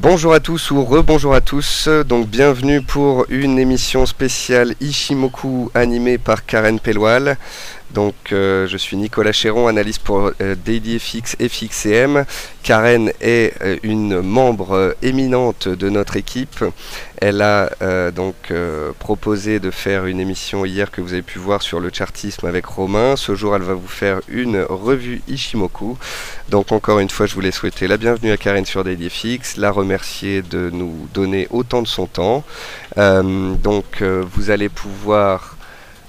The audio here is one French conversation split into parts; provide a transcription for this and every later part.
Bonjour à tous ou rebonjour à tous, donc bienvenue pour une émission spéciale Ishimoku animée par Karen Pelwal. Donc je suis Nicolas Chéron, analyste pour DailyFX, FXCM. Karen est une membre éminente de notre équipe. Elle a proposé de faire une émission hier que vous avez pu voir sur le chartisme avec Romain. Ce jour elle va vous faire une revue Ishimoku. Donc encore une fois je voulais souhaiter la bienvenue à Karen sur DailyFX, la remercier de nous donner autant de son temps. Vous allez pouvoir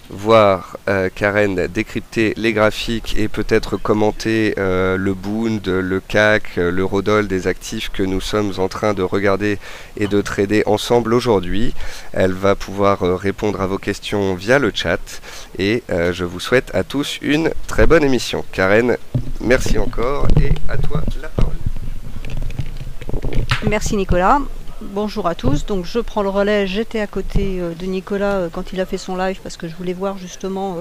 voir Karen décrypter les graphiques et peut-être commenter le Bund, le CAC, le Rodol des actifs que nous sommes en train de regarder et de trader ensemble aujourd'hui. Elle va pouvoir répondre à vos questions via le chat et je vous souhaite à tous une très bonne émission. Karen, merci encore et à toi la parole. Merci Nicolas. Bonjour à tous, donc je prends le relais, j'étais à côté de Nicolas quand il a fait son live parce que je voulais voir justement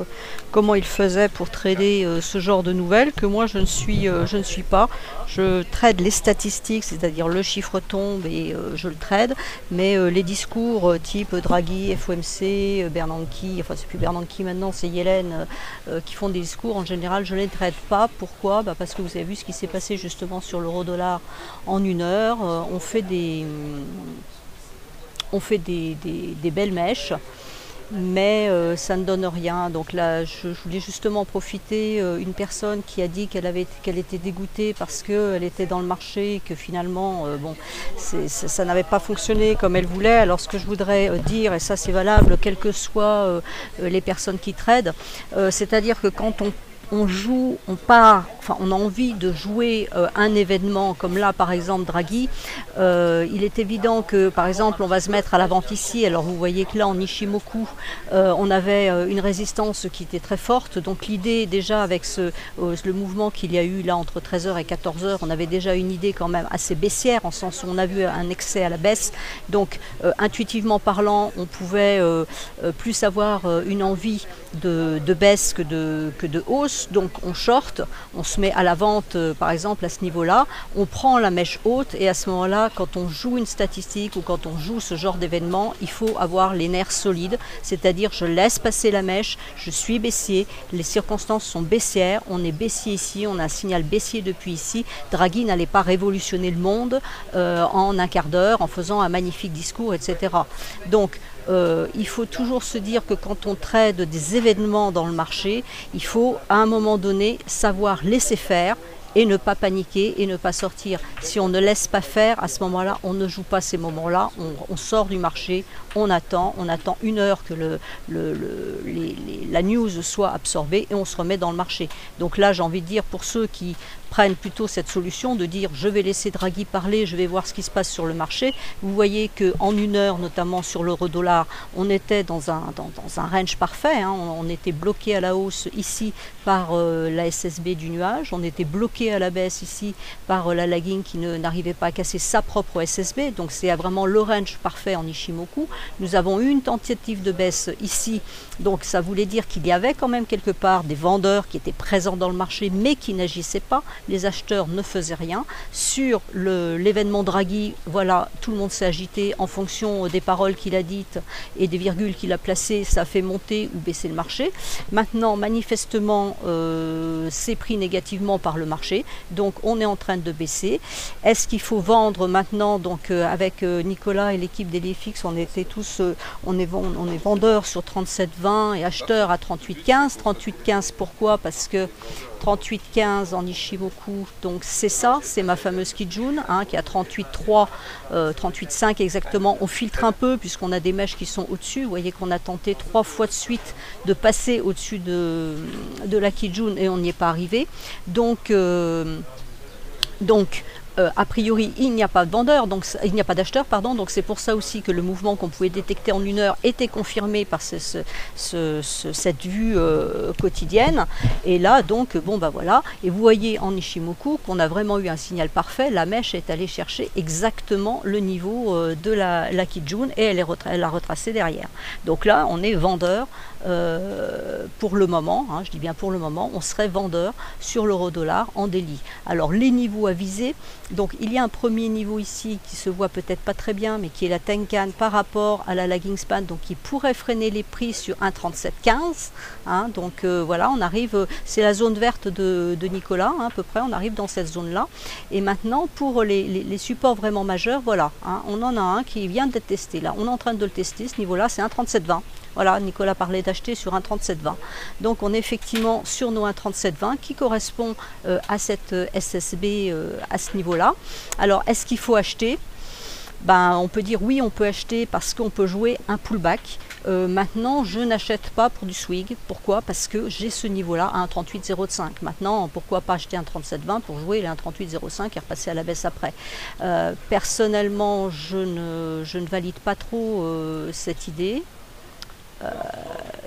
comment il faisait pour trader ce genre de nouvelles que moi je ne suis pas. Je trade les statistiques, c'est-à-dire le chiffre tombe et je le trade, mais les discours type Draghi, FOMC, Bernanke, enfin c'est plus Bernanke maintenant, c'est Yellen qui font des discours, en général je ne les trade pas. Pourquoi? Parce que vous avez vu ce qui s'est passé justement sur l'euro-dollar en une heure, on fait des belles mèches, mais ça ne donne rien. Donc là, je voulais justement profiter, une personne qui a dit qu'elle était dégoûtée parce qu'elle était dans le marché et que finalement, ça n'avait pas fonctionné comme elle voulait. Alors ce que je voudrais dire, et ça c'est valable, quelles que soient les personnes qui tradent, c'est-à-dire que quand on joue, on a envie de jouer un événement comme là par exemple Draghi, il est évident que par exemple on va se mettre à la vente ici. Alors vous voyez que là en Ishimoku on avait une résistance qui était très forte, donc l'idée déjà avec le mouvement qu'il y a eu là entre 13h et 14h, on avait déjà une idée quand même assez baissière en sens où on a vu un excès à la baisse, donc intuitivement parlant on pouvait plus avoir une envie de baisse que de hausse. Donc on short, on se met à la vente par exemple à ce niveau-là, on prend la mèche haute et à ce moment-là, quand on joue une statistique ou quand on joue ce genre d'événement, il faut avoir les nerfs solides, c'est-à-dire je laisse passer la mèche, je suis baissier, les circonstances sont baissières, on est baissier ici, on a un signal baissier depuis ici. Draghi n'allait pas révolutionner le monde en un quart d'heure en faisant un magnifique discours, etc. Donc il faut toujours se dire que quand on trade des événements dans le marché, il faut à un moment donné savoir laisser faire et ne pas paniquer et ne pas sortir. Si on ne laisse pas faire, à ce moment-là, on ne joue pas ces moments-là, on sort du marché, on attend une heure que la news soit absorbée et on se remet dans le marché. Donc là, j'ai envie de dire, pour ceux qui prennent plutôt cette solution de dire je vais laisser Draghi parler, je vais voir ce qui se passe sur le marché. Vous voyez qu'en une heure, notamment sur l'euro-dollar, on était dans un range parfait, hein. On était bloqué à la hausse ici par la SSB du nuage, on était bloqué à la baisse ici par la lagging qui n'arrivait pas à casser sa propre SSB, donc c'est vraiment le range parfait en Ishimoku. Nous avons eu une tentative de baisse ici, donc ça voulait dire qu'il y avait quand même quelque part des vendeurs qui étaient présents dans le marché mais qui n'agissaient pas. Les acheteurs ne faisaient rien. Sur l'événement Draghi, voilà, tout le monde s'est agité en fonction des paroles qu'il a dites et des virgules qu'il a placées, ça a fait monter ou baisser le marché. Maintenant, manifestement, c'est pris négativement par le marché, donc on est en train de baisser. Est-ce qu'il faut vendre maintenant? Donc avec Nicolas et l'équipe d'EliFX, on était tous, on est vendeurs sur 37,20 et acheteurs à 38,15. 38,15 pourquoi? Parce que 38,15 en Ishimoku, donc c'est ça, c'est ma fameuse Kijun, hein, qui est à 38,3, 38,5 exactement. On filtre un peu puisqu'on a des mèches qui sont au-dessus. Vous voyez qu'on a tenté 3 fois de suite de passer au-dessus de la Kijun et on n'y est pas arrivé. Donc a priori, il n'y a pas de vendeur, donc il n'y a pas d'acheteur, pardon. Donc c'est pour ça aussi que le mouvement qu'on pouvait détecter en une heure était confirmé par cette vue quotidienne. Et là, donc, bon, bah voilà. Et vous voyez en Ishimoku qu'on a vraiment eu un signal parfait. La mèche est allée chercher exactement le niveau de la Kijun et elle a retracé derrière. Donc là, on est vendeur pour le moment, je dis bien pour le moment, on serait vendeur sur l'euro-dollar en daily. Alors les niveaux à viser, donc il y a un premier niveau ici qui se voit peut-être pas très bien, mais qui est la Tenkan par rapport à la lagging span, donc qui pourrait freiner les prix sur 1,3715. Donc voilà, on arrive, c'est la zone verte de Nicolas, à peu près, on arrive dans cette zone-là. Et maintenant, pour les supports vraiment majeurs, voilà, on en a un qui vient d'être testé là. On est en train de le tester, ce niveau-là, c'est 1,3720. Voilà, Nicolas parlait d'acheter sur 1,3720. Donc on est effectivement sur nos 1,3720 qui correspond à cette SSB à ce niveau-là. Alors, est-ce qu'il faut acheter ? On peut dire oui, on peut acheter parce qu'on peut jouer un pullback. Maintenant, je n'achète pas pour du swing. Pourquoi? Parce que j'ai ce niveau-là à 1,3805. Maintenant, pourquoi pas acheter un 37,20 pour jouer les 1,3805 et repasser à la baisse après? Personnellement, je ne valide pas trop cette idée.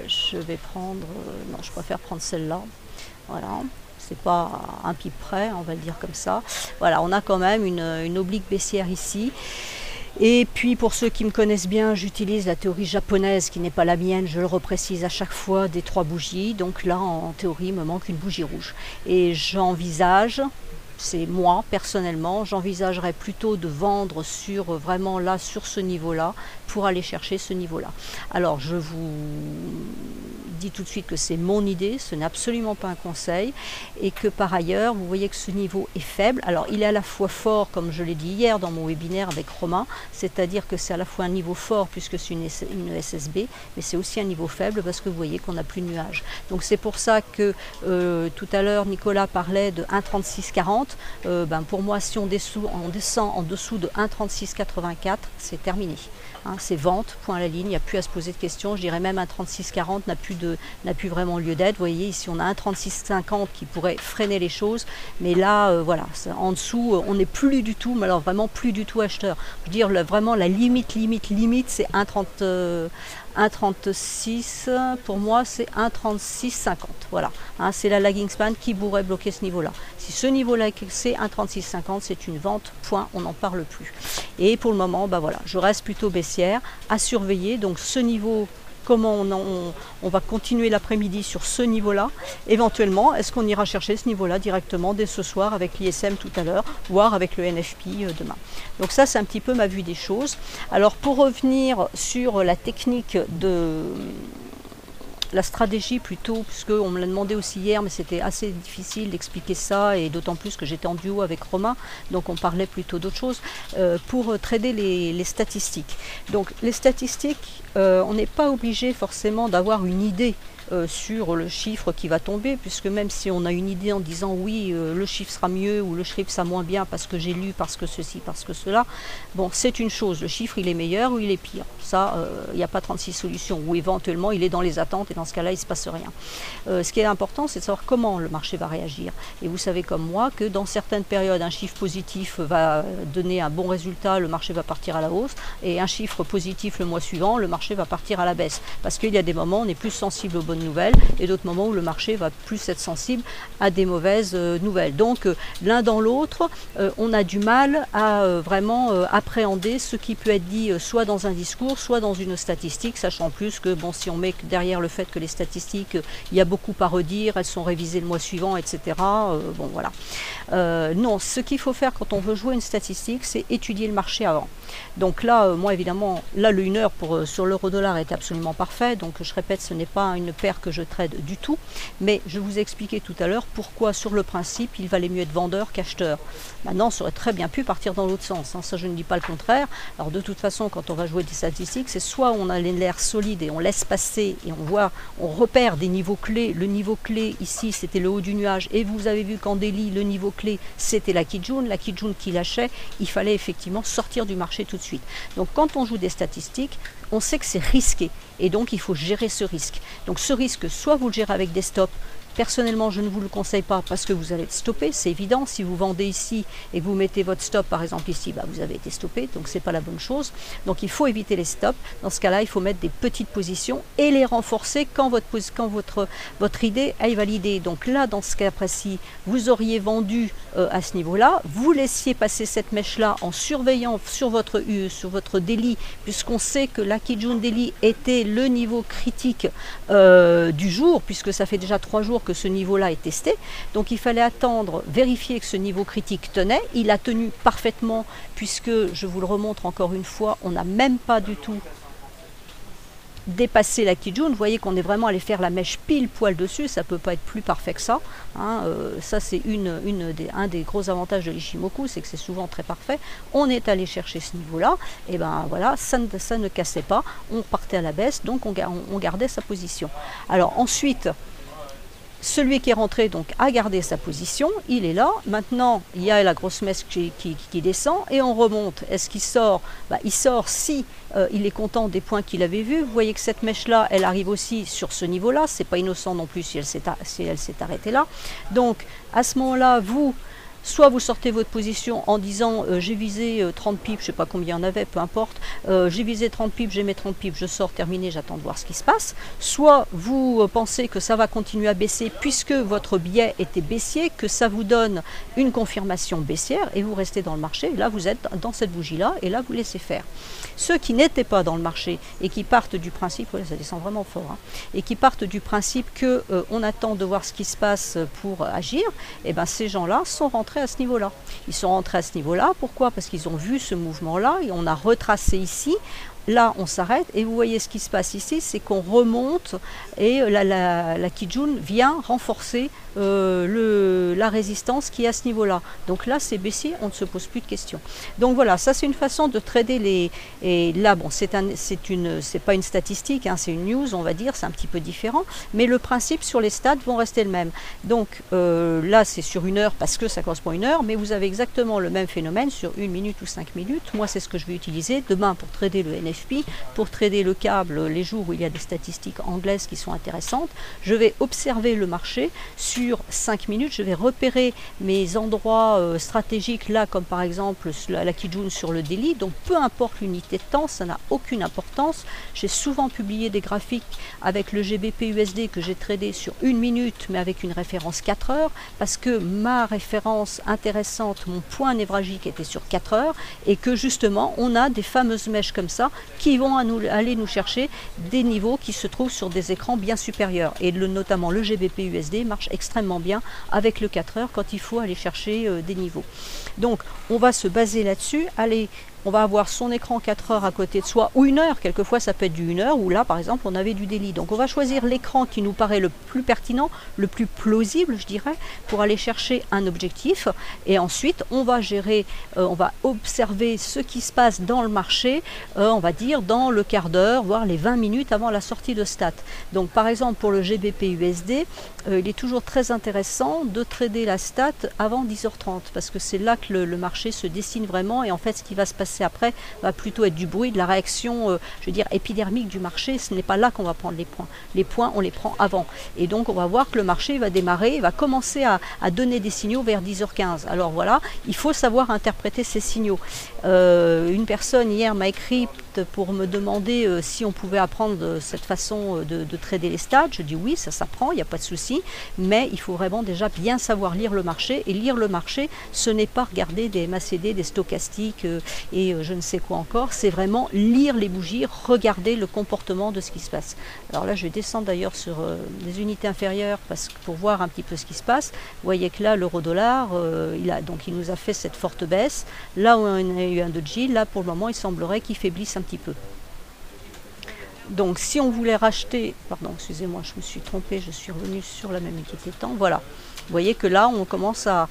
Je vais prendre... non, je préfère prendre celle-là. Voilà. C'est pas un pipe près, on va le dire comme ça. Voilà, on a quand même une oblique baissière ici. Et puis pour ceux qui me connaissent bien, j'utilise la théorie japonaise qui n'est pas la mienne, je le reprécise à chaque fois, des 3 bougies. Donc là, en théorie, il me manque une bougie rouge. Et j'envisage, c'est moi personnellement, j'envisagerais plutôt de vendre sur vraiment là, sur ce niveau-là, pour aller chercher ce niveau-là. Alors je vous dis tout de suite que c'est mon idée, ce n'est absolument pas un conseil, et que par ailleurs, vous voyez que ce niveau est faible. Alors il est à la fois fort, comme je l'ai dit hier dans mon webinaire avec Romain, c'est-à-dire que c'est à la fois un niveau fort puisque c'est une SSB, mais c'est aussi un niveau faible parce que vous voyez qu'on n'a plus de nuages. Donc c'est pour ça que tout à l'heure Nicolas parlait de 1,3640. Pour moi, si on descend en dessous de 1,3684, c'est terminé. C'est vente, point à la ligne, il n'y a plus à se poser de questions. Je dirais même 1,3640 n'a plus vraiment lieu d'être. Vous voyez, ici on a 1,3650 qui pourrait freiner les choses, mais là, voilà, en dessous, on n'est plus du tout, mais alors vraiment plus du tout acheteur. Je veux dire, vraiment la limite, c'est 1,36, pour moi c'est 1,3650, voilà, c'est la lagging span qui pourrait bloquer ce niveau-là. Si ce niveau-là c'est 1,3650, c'est une vente, point, on n'en parle plus. Et pour le moment, voilà, je reste plutôt baissière, à surveiller, donc ce niveau, comment on va continuer l'après-midi sur ce niveau-là. Éventuellement, est-ce qu'on ira chercher ce niveau-là directement dès ce soir avec l'ISM tout à l'heure, voire avec le NFP demain. Donc ça, c'est un petit peu ma vue des choses. Alors pour revenir sur la technique de... la stratégie plutôt, puisqu'on me l'a demandé aussi hier, mais c'était assez difficile d'expliquer ça, et d'autant plus que j'étais en duo avec Romain, donc on parlait plutôt d'autre chose, pour trader les statistiques. Donc les statistiques, on n'est pas obligé forcément d'avoir une idée sur le chiffre qui va tomber, puisque même si on a une idée en disant oui, le chiffre sera mieux ou le chiffre sera moins bien parce que j'ai lu, parce que ceci, parce que cela, bon, c'est une chose, le chiffre il est meilleur ou il est pire, ça il n'y a pas 36 solutions, ou éventuellement il est dans les attentes et dans ce cas là il ne se passe rien. Ce qui est important, c'est de savoir comment le marché va réagir, et vous savez comme moi que dans certaines périodes un chiffre positif va donner un bon résultat, le marché va partir à la hausse, et un chiffre positif le mois suivant, le marché va partir à la baisse, parce qu'il y a des moments où on est plus sensible aux bonnes nouvelles et d'autres moments où le marché va plus être sensible à des mauvaises nouvelles. Donc l'un dans l'autre, on a du mal à vraiment appréhender ce qui peut être dit soit dans un discours, soit dans une statistique, sachant plus que bon, si on met derrière le fait que les statistiques, il y a beaucoup à redire, elles sont révisées le mois suivant, etc. Bon voilà. Non, ce qu'il faut faire quand on veut jouer une statistique, c'est étudier le marché avant. Donc là, moi évidemment, là le 1 heure sur l'euro-dollar est absolument parfait, donc je répète, ce n'est pas une paire que je trade du tout, mais je vous ai expliqué tout à l'heure pourquoi sur le principe il valait mieux être vendeur qu'acheteur. Maintenant, ça aurait très bien pu partir dans l'autre sens, ça je ne dis pas le contraire. Alors de toute façon, quand on va jouer des statistiques, c'est soit on a l'air solide et on laisse passer et on repère des niveaux clés. Le niveau clé ici c'était le haut du nuage, et vous avez vu qu'en daily le niveau clé c'était la Kijun qui lâchait, il fallait effectivement sortir du marché tout de suite. Donc quand on joue des statistiques, on sait que c'est risqué, et donc il faut gérer ce risque. Donc ce risque, soit vous le gérez avec des stops Personnellement, je ne vous le conseille pas parce que vous allez être stoppé, c'est évident. Si vous vendez ici et que vous mettez votre stop, par exemple ici, bah, vous avez été stoppé, donc c'est pas la bonne chose. Donc il faut éviter les stops. Dans ce cas-là, il faut mettre des petites positions et les renforcer quand votre idée est validée. Donc là, dans ce cas précis, vous auriez vendu à ce niveau-là, vous laissiez passer cette mèche-là en surveillant sur votre daily, puisqu'on sait que l'Akijun Daily était le niveau critique du jour, puisque ça fait déjà 3 jours que ce niveau-là est testé. Donc il fallait attendre, vérifier que ce niveau critique tenait. Il a tenu parfaitement, puisque, je vous le remontre encore une fois, on n'a même pas du tout dépasser la Kijun. Vous voyez qu'on est vraiment allé faire la mèche pile poil dessus, ça peut pas être plus parfait que ça, hein. Ça c'est un des gros avantages de l'Ishimoku, c'est que c'est souvent très parfait. On est allé chercher ce niveau là, et ben voilà, ça ne cassait pas, on partait à la baisse, donc on gardait sa position. Alors ensuite, celui qui est rentré donc a gardé sa position, il est là. Maintenant, il y a la grosse mèche qui descend et on remonte. Est-ce qu'il sort? Il sort si il est content des points qu'il avait vus. Vous voyez que cette mèche-là, elle arrive aussi sur ce niveau-là. C'est pas innocent non plus si elle s'est arrêtée là. Donc, à ce moment-là, soit vous sortez votre position en disant j'ai visé 30 pips, je ne sais pas combien il y en avait, peu importe, j'ai visé 30 pips, j'ai mes 30 pips, je sors, terminé, j'attends de voir ce qui se passe. Soit vous pensez que ça va continuer à baisser puisque votre biais était baissier, que ça vous donne une confirmation baissière et vous restez dans le marché. Là, vous êtes dans cette bougie-là et là, vous laissez faire. Ceux qui n'étaient pas dans le marché et qui partent du principe, ouais, ça descend vraiment fort, hein, et qui partent du principe qu'on attend de voir ce qui se passe pour agir, et ben ces gens-là sont rentrés à ce niveau-là. Ils sont rentrés à ce niveau-là, pourquoi? Parce qu'ils ont vu ce mouvement-là et on a retracé ici. Là, on s'arrête et vous voyez ce qui se passe ici, c'est qu'on remonte et la Kijun vient renforcer la résistance qui est à ce niveau-là. Donc là, c'est baissier, on ne se pose plus de questions. Donc voilà, ça c'est une façon de trader les... Et là, bon, c'est pas une statistique, hein, c'est une news, on va dire, c'est un petit peu différent, mais le principe sur les stats vont rester le même. Donc là, c'est sur 1 heure parce que ça correspond à 1 heure, mais vous avez exactement le même phénomène sur 1 minute ou 5 minutes. Moi, c'est ce que je vais utiliser demain pour trader le NFP. Pour trader le câble, les jours où il y a des statistiques anglaises qui sont intéressantes, je vais observer le marché sur 5 minutes, je vais repérer mes endroits stratégiques là, comme par exemple la Kijun sur le daily, donc peu importe l'unité de temps, ça n'a aucune importance. J'ai souvent publié des graphiques avec le GBP USD que j'ai tradé sur 1 minute, mais avec une référence 4 heures, parce que ma référence intéressante, mon point névralgique était sur 4 heures, et que justement, on a des fameuses mèches comme ça, qui vont aller nous chercher des niveaux qui se trouvent sur des écrans bien supérieurs. Et notamment le GBP USD marche extrêmement bien avec le 4 heures quand il faut aller chercher des niveaux. Donc on va se baser là-dessus. Allez, on va avoir son écran 4 heures à côté de soi, ou 1 heure, quelquefois ça peut être du 1 heure, où là par exemple on avait du daily. Donc on va choisir l'écran qui nous paraît le plus pertinent, le plus plausible je dirais, pour aller chercher un objectif, et ensuite on va gérer, on va observer ce qui se passe dans le marché, on va dire dans le quart d'heure, voire les 20 minutes avant la sortie de stat. Donc par exemple pour le GBP USD, il est toujours très intéressant de trader la stat avant 10h30, parce que c'est là que le marché se dessine vraiment, et en fait ce qui va se passer après va plutôt être du bruit, de la réaction, je veux dire, épidermique du marché. Ce n'est pas là qu'on va prendre les points. Les points, on les prend avant. Et donc, on va voir que le marché va démarrer, va commencer à donner des signaux vers 10h15. Alors voilà, il faut savoir interpréter ces signaux. Une personne hier m'a écrit pour me demander si on pouvait apprendre cette façon de trader les stats. Je dis oui, ça s'apprend, il n'y a pas de souci, mais il faut vraiment déjà bien savoir lire le marché, et lire le marché, ce n'est pas regarder des MACD, des stochastiques et je ne sais quoi encore, c'est vraiment lire les bougies, regarder le comportement de ce qui se passe. Alors là, je vais descendre d'ailleurs sur les unités inférieures pour voir un petit peu ce qui se passe. Vous voyez que là, l'euro-dollar, il nous a fait cette forte baisse. Là où on a eu un doji, là pour le moment, il semblerait qu'il faiblisse un petit peu. Donc si on voulait racheter, pardon, excusez-moi, je me suis trompée, je suis revenue sur la même unité de temps, voilà. Vous voyez que là, on commence à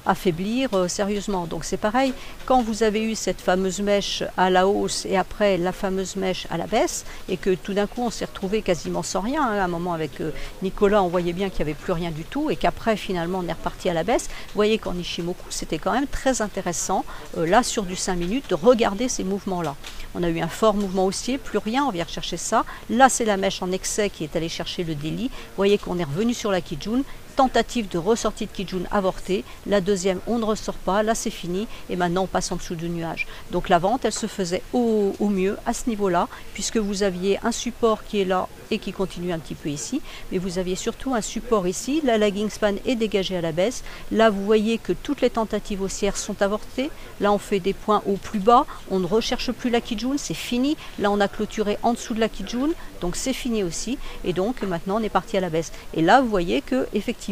affaiblir sérieusement. Donc c'est pareil, quand vous avez eu cette fameuse mèche à la hausse et après la fameuse mèche à la baisse, et que tout d'un coup on s'est retrouvé quasiment sans rien, hein, à un moment avec Nicolas, on voyait bien qu'il n'y avait plus rien du tout, et qu'après finalement on est reparti à la baisse. Vous voyez qu'en Ichimoku, c'était quand même très intéressant, là sur du 5 minutes, de regarder ces mouvements-là. On a eu un fort mouvement haussier, plus rien, on vient rechercher ça. Là, c'est la mèche en excès qui est allée chercher le délit. Vous voyez qu'on est revenu sur la Kijun. Tentative de ressortie de Kijun avortée. La deuxième, on ne ressort pas. Là, c'est fini. Et maintenant, on passe en dessous du nuage. Donc, la vente, elle se faisait au mieux à ce niveau-là, puisque vous aviez un support qui est là et qui continue un petit peu ici. Mais vous aviez surtout un support ici. La lagging span est dégagée à la baisse. Là, vous voyez que toutes les tentatives haussières sont avortées. Là, on fait des points au plus bas. On ne recherche plus la Kijun. C'est fini. Là, on a clôturé en dessous de la Kijun. Donc, c'est fini aussi. Et donc, maintenant, on est parti à la baisse. Et là, vous voyez que effectivement,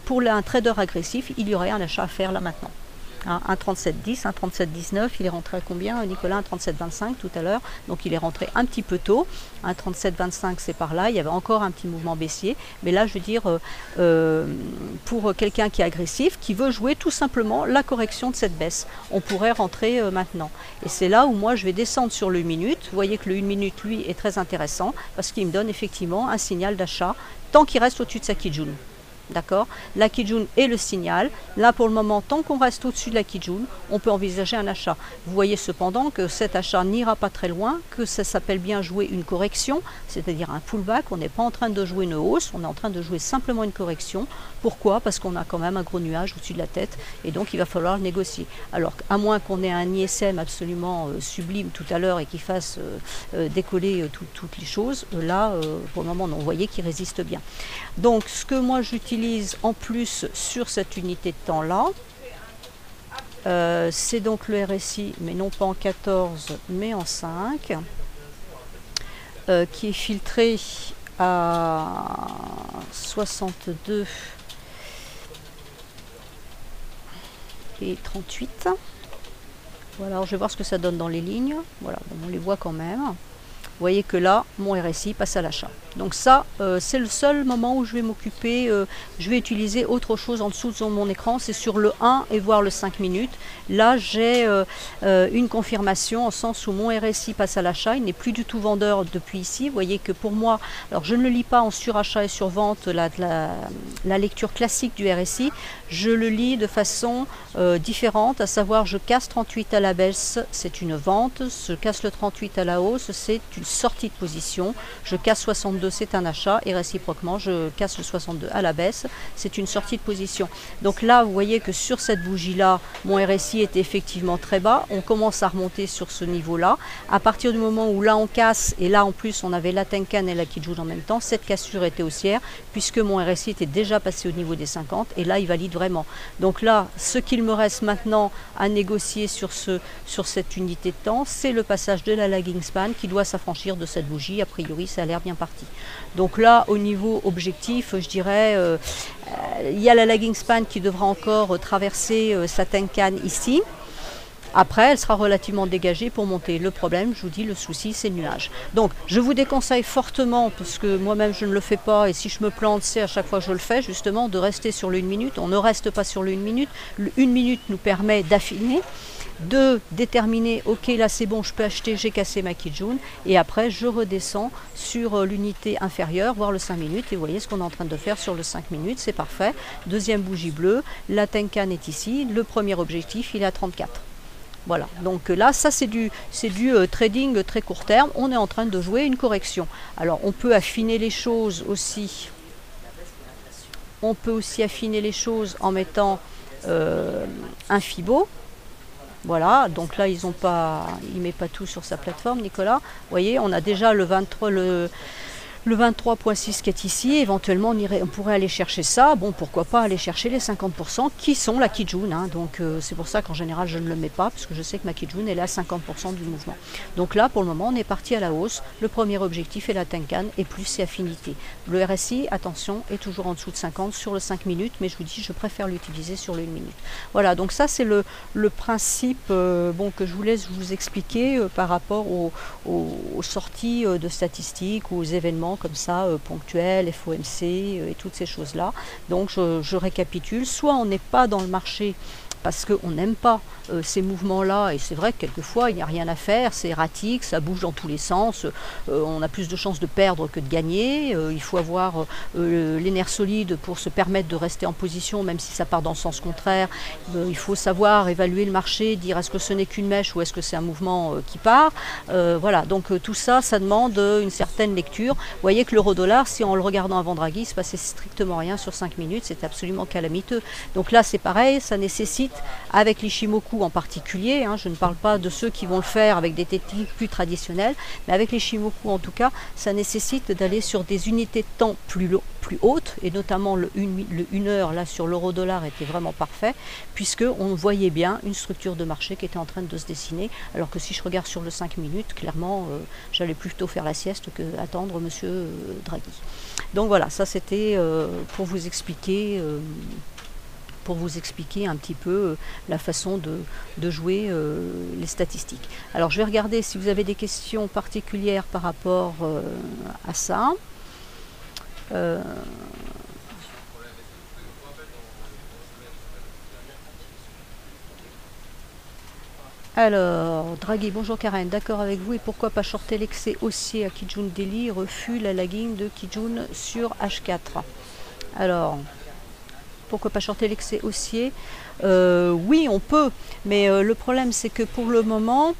pour un trader agressif, il y aurait un achat à faire là maintenant. Hein, un 37,10, un 37,19, il est rentré à combien, Nicolas? Un 37,25 tout à l'heure, donc il est rentré un petit peu tôt. Un 37,25 c'est par là, il y avait encore un petit mouvement baissier, mais là je veux dire, pour quelqu'un qui est agressif, qui veut jouer tout simplement la correction de cette baisse, on pourrait rentrer maintenant. Et c'est là où moi je vais descendre sur le 1 minute. Vous voyez que le 1 minute lui est très intéressant, parce qu'il me donne effectivement un signal d'achat, tant qu'il reste au-dessus de sa Kijun. D'accord? La Kijun est le signal. Là, pour le moment, tant qu'on reste au-dessus de la Kijun, on peut envisager un achat. Vous voyez cependant que cet achat n'ira pas très loin, que ça s'appelle bien jouer une correction, c'est-à-dire un pullback. On n'est pas en train de jouer une hausse, on est en train de jouer simplement une correction. Pourquoi? Parce qu'on a quand même un gros nuage au-dessus de la tête et donc il va falloir le négocier. Alors, à moins qu'on ait un ISM absolument sublime tout à l'heure et qui fasse décoller toutes les choses, là, pour le moment, non, vous voyez qu'il résiste bien. Donc, ce que moi j'utilise en plus sur cette unité de temps là, c'est donc le RSI, mais non pas en 14 mais en 5, qui est filtré à 62 et 38. Voilà, alors je vais voir ce que ça donne dans les lignes. Voilà, on les voit quand même. Vous voyez que là, mon RSI passe à l'achat. Donc ça, c'est le seul moment où je vais m'occuper, je vais utiliser autre chose en dessous de mon écran, c'est sur le 1 et voir le 5 minutes. Là, j'ai une confirmation en sens où mon RSI passe à l'achat, il n'est plus du tout vendeur depuis ici. Vous voyez que pour moi, alors je ne le lis pas en surachat et survente, la lecture classique du RSI, je le lis de façon différente, à savoir je casse 38 à la baisse, c'est une vente, je casse le 38 à la hausse, c'est une sortie de position, je casse 62, c'est un achat, et réciproquement, je casse le 62 à la baisse, c'est une sortie de position. Donc là, vous voyez que sur cette bougie-là, mon RSI était effectivement très bas, on commence à remonter sur ce niveau-là. À partir du moment où là on casse, et là en plus on avait la Tenkan et la Kijun en même temps, cette cassure était haussière, puisque mon RSI était déjà passé au niveau des 50, et là il valide vraiment. Donc là, ce qu'il me reste maintenant à négocier sur cette unité de temps, c'est le passage de la lagging span qui doit s'affranchir de cette bougie. A priori, ça a l'air bien parti. Donc là, au niveau objectif, je dirais, il y a la lagging span qui devra encore traverser sa Tenkan ici. Après, elle sera relativement dégagée pour monter. Le problème, je vous dis, le souci, c'est le nuage. Donc, je vous déconseille fortement, parce que moi-même, je ne le fais pas, et si je me plante, c'est à chaque fois que je le fais, justement, de rester sur le 1 minute. On ne reste pas sur le 1 minute. Le 1 minute nous permet d'affiner, de déterminer, ok, là c'est bon, je peux acheter, j'ai cassé ma Kijun, et après je redescends sur l'unité inférieure, voire le 5 minutes, et vous voyez ce qu'on est en train de faire sur le 5 minutes, c'est parfait. Deuxième bougie bleue, la Tenkan est ici, le premier objectif, il est à 34. Voilà, donc là, ça c'est du trading très court terme, on est en train de jouer une correction. Alors on peut affiner les choses aussi, on peut aussi affiner les choses en mettant un Fibo. Voilà, donc là, il ne met pas tout sur sa plateforme, Nicolas. Vous voyez, on a déjà le 23.6 qui est ici. Éventuellement, on pourrait aller chercher ça. Bon, pourquoi pas aller chercher les 50% qui sont la Kijun. Hein. Donc, c'est pour ça qu'en général, je ne le mets pas, parce que je sais que ma Kijun, elle est à 50% du mouvement. Donc là, pour le moment, on est parti à la hausse. Le premier objectif est la Tenkan, et plus c'est affinité. Le RSI, attention, est toujours en dessous de 50 sur le 5 minutes, mais je vous dis, je préfère l'utiliser sur le 1 minute. Voilà, donc ça, c'est le principe que je vous laisse vous expliquer par rapport aux sorties de statistiques, aux événements mouvements comme ça, ponctuels, FOMC et toutes ces choses-là. Donc je récapitule, soit on n'est pas dans le marché parce qu'on n'aime pas ces mouvements-là, et c'est vrai que quelquefois il n'y a rien à faire, c'est erratique, ça bouge dans tous les sens, on a plus de chances de perdre que de gagner, il faut avoir les nerfs solides pour se permettre de rester en position, même si ça part dans le sens contraire, il faut savoir évaluer le marché, dire est-ce que ce n'est qu'une mèche ou est-ce que c'est un mouvement qui part, voilà, donc tout ça, ça demande une certaine lecture. Vous voyez que l'euro-dollar, si en le regardant avant Draghi, il ne se passait strictement rien sur 5 minutes, c'est absolument calamiteux. Donc là c'est pareil, ça nécessite, avec l'Ichimoku en particulier, hein, je ne parle pas de ceux qui vont le faire avec des techniques plus traditionnelles, mais avec l'Ichimoku en tout cas, ça nécessite d'aller sur des unités de temps plus hautes, et notamment le 1 heure là sur l'euro-dollar était vraiment parfait, puisqu'on voyait bien une structure de marché qui était en train de se dessiner, alors que si je regarde sur le 5 minutes, clairement, j'allais plutôt faire la sieste que attendre monsieur Draghi. Donc voilà, ça c'était pour vous expliquer un petit peu la façon de jouer les statistiques. Alors je vais regarder si vous avez des questions particulières par rapport à ça. Alors, Draghi, bonjour Karen, d'accord avec vous, et pourquoi pas shorter l'excès haussier à Kijun Daily, refus la lagging de Kijun sur H4. Alors, pourquoi pas shorter l'excès haussier? Oui, on peut, mais le problème c'est que pour le moment,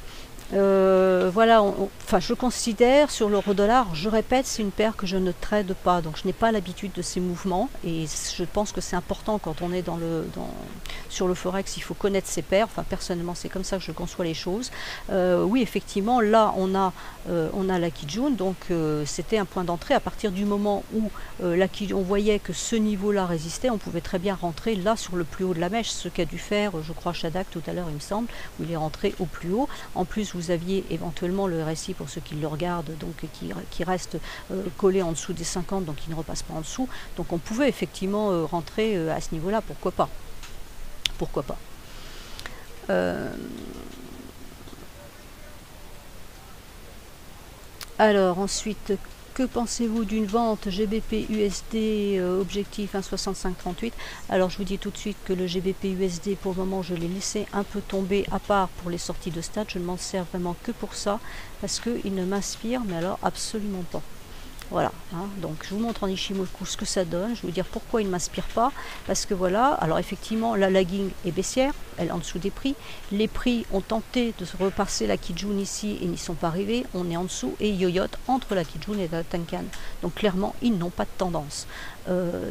voilà, enfin, je considère sur l'euro-dollar, je répète, c'est une paire que je ne trade pas, donc je n'ai pas l'habitude de ces mouvements, et je pense que c'est important quand on est sur le forex, il faut connaître ses paires. Enfin, personnellement, c'est comme ça que je conçois les choses. Oui, effectivement, là, on a la Kijun, donc c'était un point d'entrée. À partir du moment où on voyait que ce niveau-là résistait, on pouvait très bien rentrer là sur le plus haut de la mèche, ce qu'a dû faire, je crois, Shadak tout à l'heure, il me semble, où il est rentré au plus haut. En plus, vous aviez éventuellement le RSI, pour ceux qui le regardent, donc qui reste collé en dessous des 50, donc il ne repasse pas en dessous. Donc on pouvait effectivement rentrer à ce niveau-là, pourquoi pas. Pourquoi pas. Alors ensuite, que pensez-vous d'une vente GBP USD objectif 1,6538? Alors je vous dis tout de suite que le GBP USD, pour le moment, je l'ai laissé un peu tomber, à part pour les sorties de stade. Je ne m'en sers vraiment que pour ça, parce qu'il ne m'inspire, mais alors absolument pas. Voilà, hein, donc je vous montre en Ichimoku ce que ça donne. Je vais vous dire pourquoi il ne m'inspire pas. Parce que voilà, alors effectivement, la lagging est baissière, elle est en dessous des prix. Les prix ont tenté de se repasser la Kijun ici et n'y sont pas arrivés. On est en dessous et yoyote entre la Kijun et la Tenkan. Donc clairement, ils n'ont pas de tendance.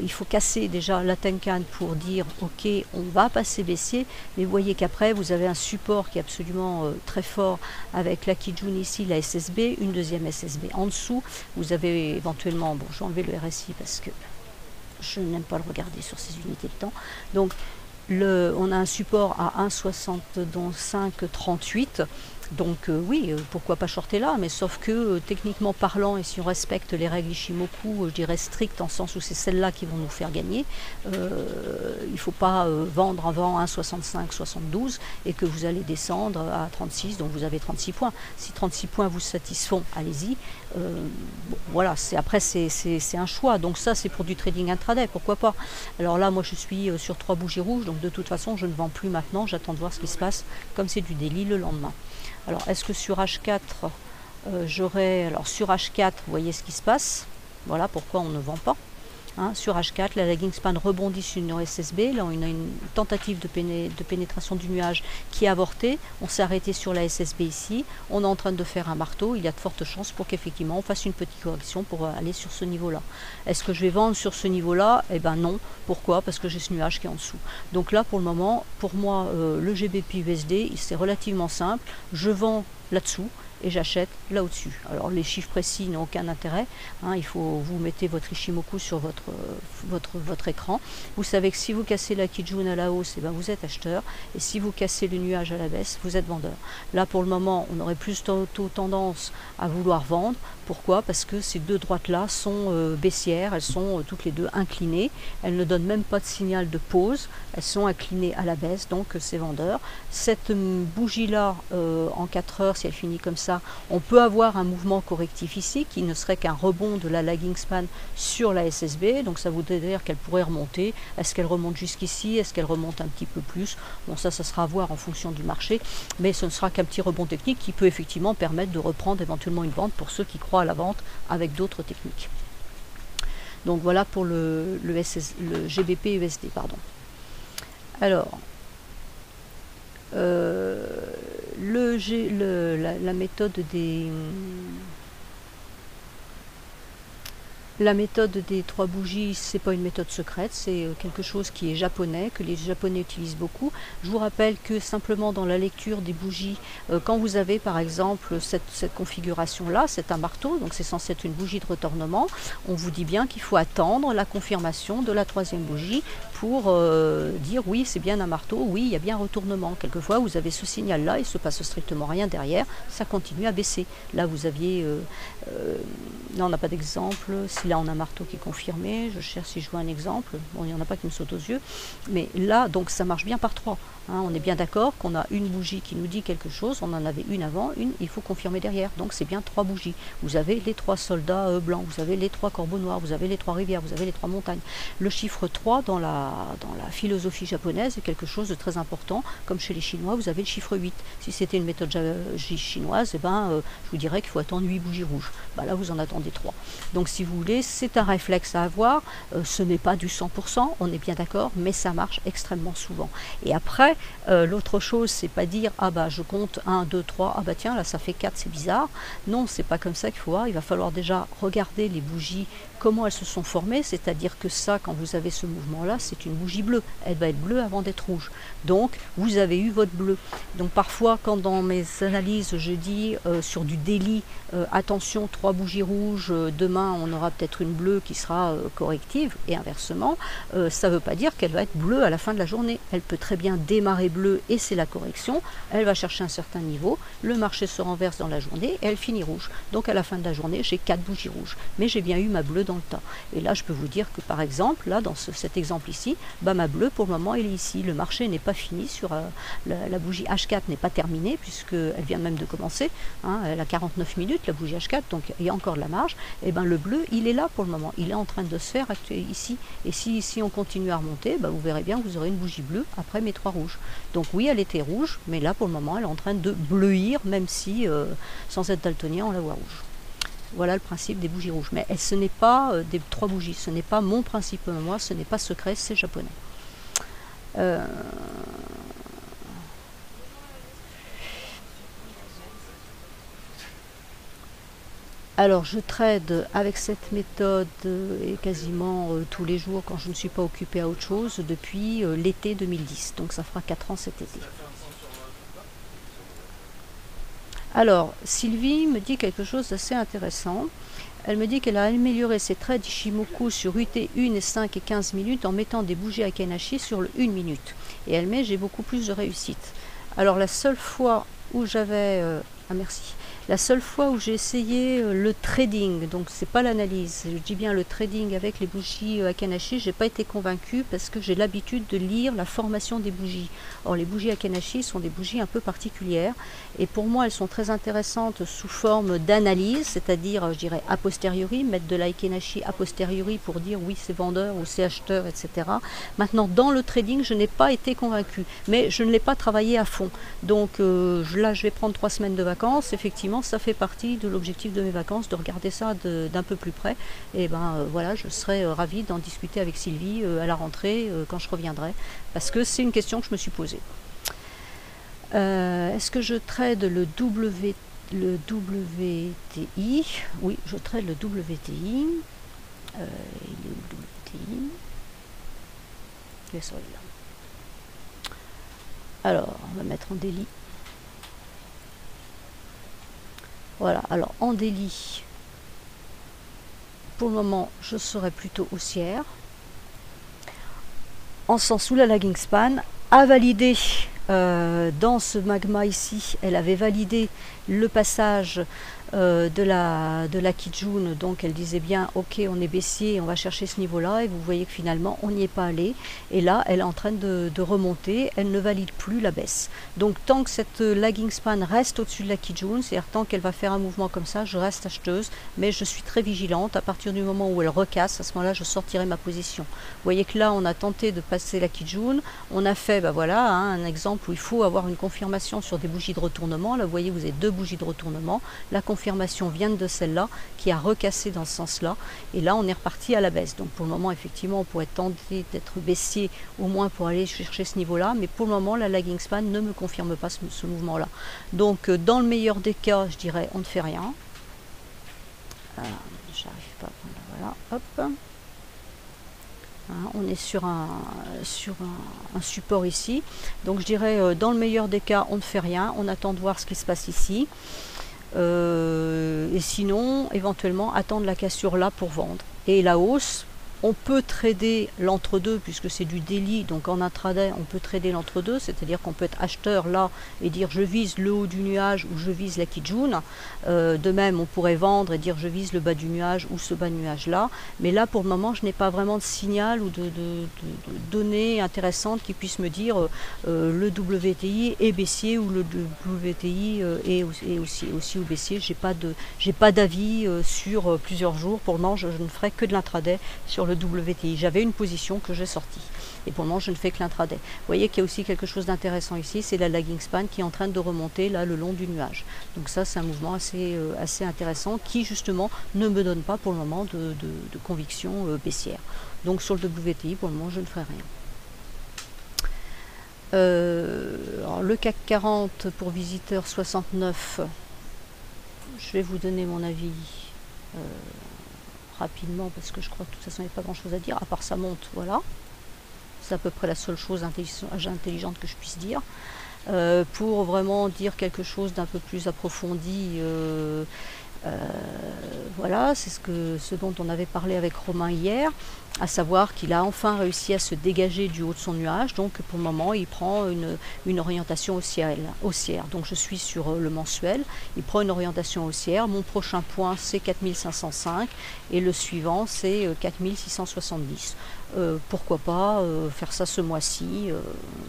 Il faut casser déjà la Tenkan pour dire ok, on va passer baissier, mais vous voyez qu'après vous avez un support qui est absolument très fort avec la Kijun ici, la SSB, une deuxième SSB en dessous. Vous avez éventuellement, bon, je vais enlever le RSI parce que je n'aime pas le regarder sur ces unités de temps. Donc on a un support à 1,6538. Donc oui, pourquoi pas shorter là, mais sauf que techniquement parlant, et si on respecte les règles Ichimoku, je dirais strictes, en sens où c'est celles-là qui vont nous faire gagner, il ne faut pas vendre avant 1,65-72 et que vous allez descendre à 36, donc vous avez 36 points. Si 36 points vous satisfont, allez-y. Bon, voilà, après c'est un choix, donc ça c'est pour du trading intraday, pourquoi pas. Alors là, moi je suis sur 3 bougies rouges, donc de toute façon je ne vends plus maintenant, j'attends de voir ce qui se passe, comme c'est du daily le lendemain. Alors, est-ce que sur H4, j'aurai... Alors, sur H4, vous voyez ce qui se passe. Voilà pourquoi on ne vend pas. Hein, sur H4, la lagging span rebondit sur une SSB. Là, on a une tentative de pénétration du nuage qui a avorté. On s'est arrêté sur la SSB ici. On est en train de faire un marteau. Il y a de fortes chances pour qu'effectivement, on fasse une petite correction pour aller sur ce niveau-là. Est-ce que je vais vendre sur ce niveau-là? Eh bien non. Pourquoi? Parce que j'ai ce nuage qui est en dessous. Donc là, pour le moment, pour moi, le GBP USD, c'est relativement simple. Je vends là-dessous et j'achète là au-dessus. Alors les chiffres précis n'ont aucun intérêt, hein, il faut vous mettez votre Ichimoku sur votre écran. Vous savez que si vous cassez la Kijun à la hausse, et ben vous êtes acheteur, et si vous cassez le nuage à la baisse, vous êtes vendeur. Là pour le moment, on aurait plus tendance à vouloir vendre. Pourquoi? Parce que ces deux droites-là sont baissières, elles sont toutes les deux inclinées, elles ne donnent même pas de signal de pause, elles sont inclinées à la baisse, donc c'est vendeur. Cette bougie-là, en 4 heures, si elle finit comme ça, ça. On peut avoir un mouvement correctif ici qui ne serait qu'un rebond de la lagging span sur la SSB, donc ça voudrait dire qu'elle pourrait remonter. Est-ce qu'elle remonte jusqu'ici? Est-ce qu'elle remonte un petit peu plus? Bon, ça sera à voir en fonction du marché, mais ce ne sera qu'un petit rebond technique qui peut effectivement permettre de reprendre éventuellement une vente pour ceux qui croient à la vente avec d'autres techniques. Donc voilà pour le GBP USD, pardon. Alors, la méthode des 3 bougies, c'est pas une méthode secrète, c'est quelque chose qui est japonais, que les Japonais utilisent beaucoup. Je vous rappelle que simplement dans la lecture des bougies, quand vous avez par exemple cette configuration-là, c'est un marteau, donc c'est censé être une bougie de retournement, on vous dit bien qu'il faut attendre la confirmation de la 3e bougie pour dire oui, c'est bien un marteau, oui, il y a bien un retournement. Quelquefois, vous avez ce signal-là, il ne se passe strictement rien derrière, ça continue à baisser. Là, vous aviez... là, on n'a pas d'exemple. Si là, on a un marteau qui est confirmé, je cherche si je vois un exemple. Bon, il n'y en a pas qui me saute aux yeux. Mais là, donc, ça marche bien par 3. Hein, on est bien d'accord qu'on a une bougie qui nous dit quelque chose, on en avait une avant, il faut confirmer derrière. Donc, c'est bien 3 bougies. Vous avez les 3 soldats blancs, vous avez les 3 corbeaux noirs, vous avez les 3 rivières, vous avez les 3 montagnes. Le chiffre 3 dans la philosophie japonaise est quelque chose de très important. Comme chez les Chinois, vous avez le chiffre 8. Si c'était une méthode chinoise, eh ben, je vous dirais qu'il faut attendre 8 bougies rouges. Bah, là, vous en attendez 3. Donc, si vous voulez, c'est un réflexe à avoir. Ce n'est pas du 100%, on est bien d'accord, mais ça marche extrêmement souvent. Et après, l'autre chose, c'est pas dire ah bah je compte 1, 2, 3, ah bah tiens, là ça fait 4, c'est bizarre. Non, c'est pas comme ça qu'il faut voir. Il va falloir déjà regarder les bougies, comment elles se sont formées, c'est-à-dire que ça, quand vous avez ce mouvement-là, c'est une bougie bleue. Elle va être bleue avant d'être rouge. Donc, vous avez eu votre bleu. Donc, parfois, quand dans mes analyses, je dis sur du daily, attention, 3 bougies rouges, demain, on aura peut-être une bleue qui sera corrective, et inversement, ça ne veut pas dire qu'elle va être bleue à la fin de la journée. Elle peut très bien démarrer bleue, et c'est la correction. Elle va chercher un certain niveau, le marché se renverse dans la journée, et elle finit rouge. Donc, à la fin de la journée, j'ai 4 bougies rouges. Mais j'ai bien eu ma bleue dans le tas. Et là, je peux vous dire que, par exemple, là, dans cet exemple ici, bah, ma bleue, pour le moment, elle est ici. Le marché n'est pas fini sur la bougie H4 n'est pas terminée, puisqu'elle vient même de commencer. Hein, elle a 49 minutes, la bougie H4, donc il y a encore de la marge. Et ben le bleu, il est là pour le moment. Il est en train de se faire ici. Et si on continue à remonter, bah, vous verrez bien que vous aurez une bougie bleue après mes 3 rouges. Donc oui, elle était rouge, mais là, pour le moment, elle est en train de bleuir, même si, sans être daltonien, on la voit rouge. Voilà le principe des bougies rouges. Mais ce n'est pas des 3 bougies, ce n'est pas mon principe, moi, ce n'est pas secret, c'est japonais. Alors, je trade avec cette méthode et quasiment tous les jours quand je ne suis pas occupée à autre chose depuis l'été 2010. Donc, ça fera 4 ans cet été. Alors, Sylvie me dit quelque chose d'assez intéressant. Elle me dit qu'elle a amélioré ses trades Ishimoku sur UT 1 et 5 et 15 minutes en mettant des bougies Akenashi sur le 1 minute. Et elle met « j'ai beaucoup plus de réussite ». Alors la seule fois où j'avais... merci. La seule fois où j'ai essayé le trading, donc c'est pas l'analyse, je dis bien le trading avec les bougies Akenashi, j'ai pas été convaincue parce que j'ai l'habitude de lire la formation des bougies. Or les bougies Akenashi sont des bougies un peu particulières et pour moi elles sont très intéressantes sous forme d'analyse, c'est-à-dire je dirais a posteriori, mettre de la Akenashi a posteriori pour dire oui c'est vendeur ou c'est acheteur, etc. Maintenant dans le trading je n'ai pas été convaincue, mais je ne l'ai pas travaillé à fond. Donc là je vais prendre 3 semaines de vacances, effectivement ça fait partie de l'objectif de mes vacances, de regarder ça d'un peu plus près. Et ben voilà, je serai ravie d'en discuter avec Sylvie à la rentrée quand je reviendrai, parce que c'est une question que je me suis posée. Est-ce que je trade le WTI? Oui, je trade le WTI. Il est où le WTI? Alors, on va mettre en daily. Voilà, alors en daily, pour le moment, je serai plutôt haussière. En sens sous la lagging span, à valider dans ce magma ici, elle avait validé le passage de la Kijun, donc elle disait bien ok on est baissier, on va chercher ce niveau là, et vous voyez que finalement on n'y est pas allé, et là elle est en train de remonter, elle ne valide plus la baisse. Donc tant que cette lagging span reste au-dessus de la Kijun, c'est-à-dire tant qu'elle va faire un mouvement comme ça, je reste acheteuse, mais je suis très vigilante. À partir du moment où elle recasse, à ce moment là je sortirai ma position. Vous voyez que là on a tenté de passer la Kijun, on a fait voilà hein, un exemple où il faut avoir une confirmation sur des bougies de retournement. Là vous voyez vous avez deux bougies de retournement, la confirmation vient de celle-là qui a recassé dans ce sens-là, et là on est reparti à la baisse. Donc pour le moment effectivement on pourrait tenter d'être baissier au moins pour aller chercher ce niveau-là, mais pour le moment la lagging span ne me confirme pas ce mouvement-là. Donc dans le meilleur des cas, je dirais on ne fait rien. J'arrive pas à prendre, voilà, hop. Hein, on est sur un support ici, donc je dirais dans le meilleur des cas on ne fait rien, on attend de voir ce qui se passe ici. Et sinon éventuellement attendre la cassure là pour vendre. Et la hausse, on peut trader l'entre-deux puisque c'est du daily, donc en intraday on peut trader l'entre-deux, c'est-à-dire qu'on peut être acheteur là et dire je vise le haut du nuage ou je vise la Kijun. De même on pourrait vendre et dire je vise le bas du nuage ou ce bas de nuage là, mais là pour le moment je n'ai pas vraiment de signal ou de données intéressantes qui puissent me dire le WTI est baissier ou le WTI est aussi au baissier. J'ai pas d'avis sur plusieurs jours. Pour le moment je ne ferai que de l'intraday sur le WTI. J'avais une position que j'ai sortie et pour le moment je ne fais que l'intraday. Vous voyez qu'il y a aussi quelque chose d'intéressant ici, c'est la lagging span qui est en train de remonter là le long du nuage. Donc ça c'est un mouvement assez intéressant qui justement ne me donne pas pour le moment de conviction baissière. Donc sur le WTI pour le moment je ne ferai rien. Alors le CAC 40 pour visiteurs 69, je vais vous donner mon avis rapidement parce que je crois que de toute façon il n'y a pas grand chose à dire à part ça monte, voilà, c'est à peu près la seule chose intelligente que je puisse dire. Pour vraiment dire quelque chose d'un peu plus approfondi, voilà, c'est ce dont on avait parlé avec Romain hier, à savoir qu'il a enfin réussi à se dégager du haut de son nuage, donc pour le moment il prend une orientation haussière. Donc je suis sur le mensuel, il prend une orientation haussière, mon prochain point c'est 4505 et le suivant c'est 4670. Pourquoi pas faire ça ce mois-ci,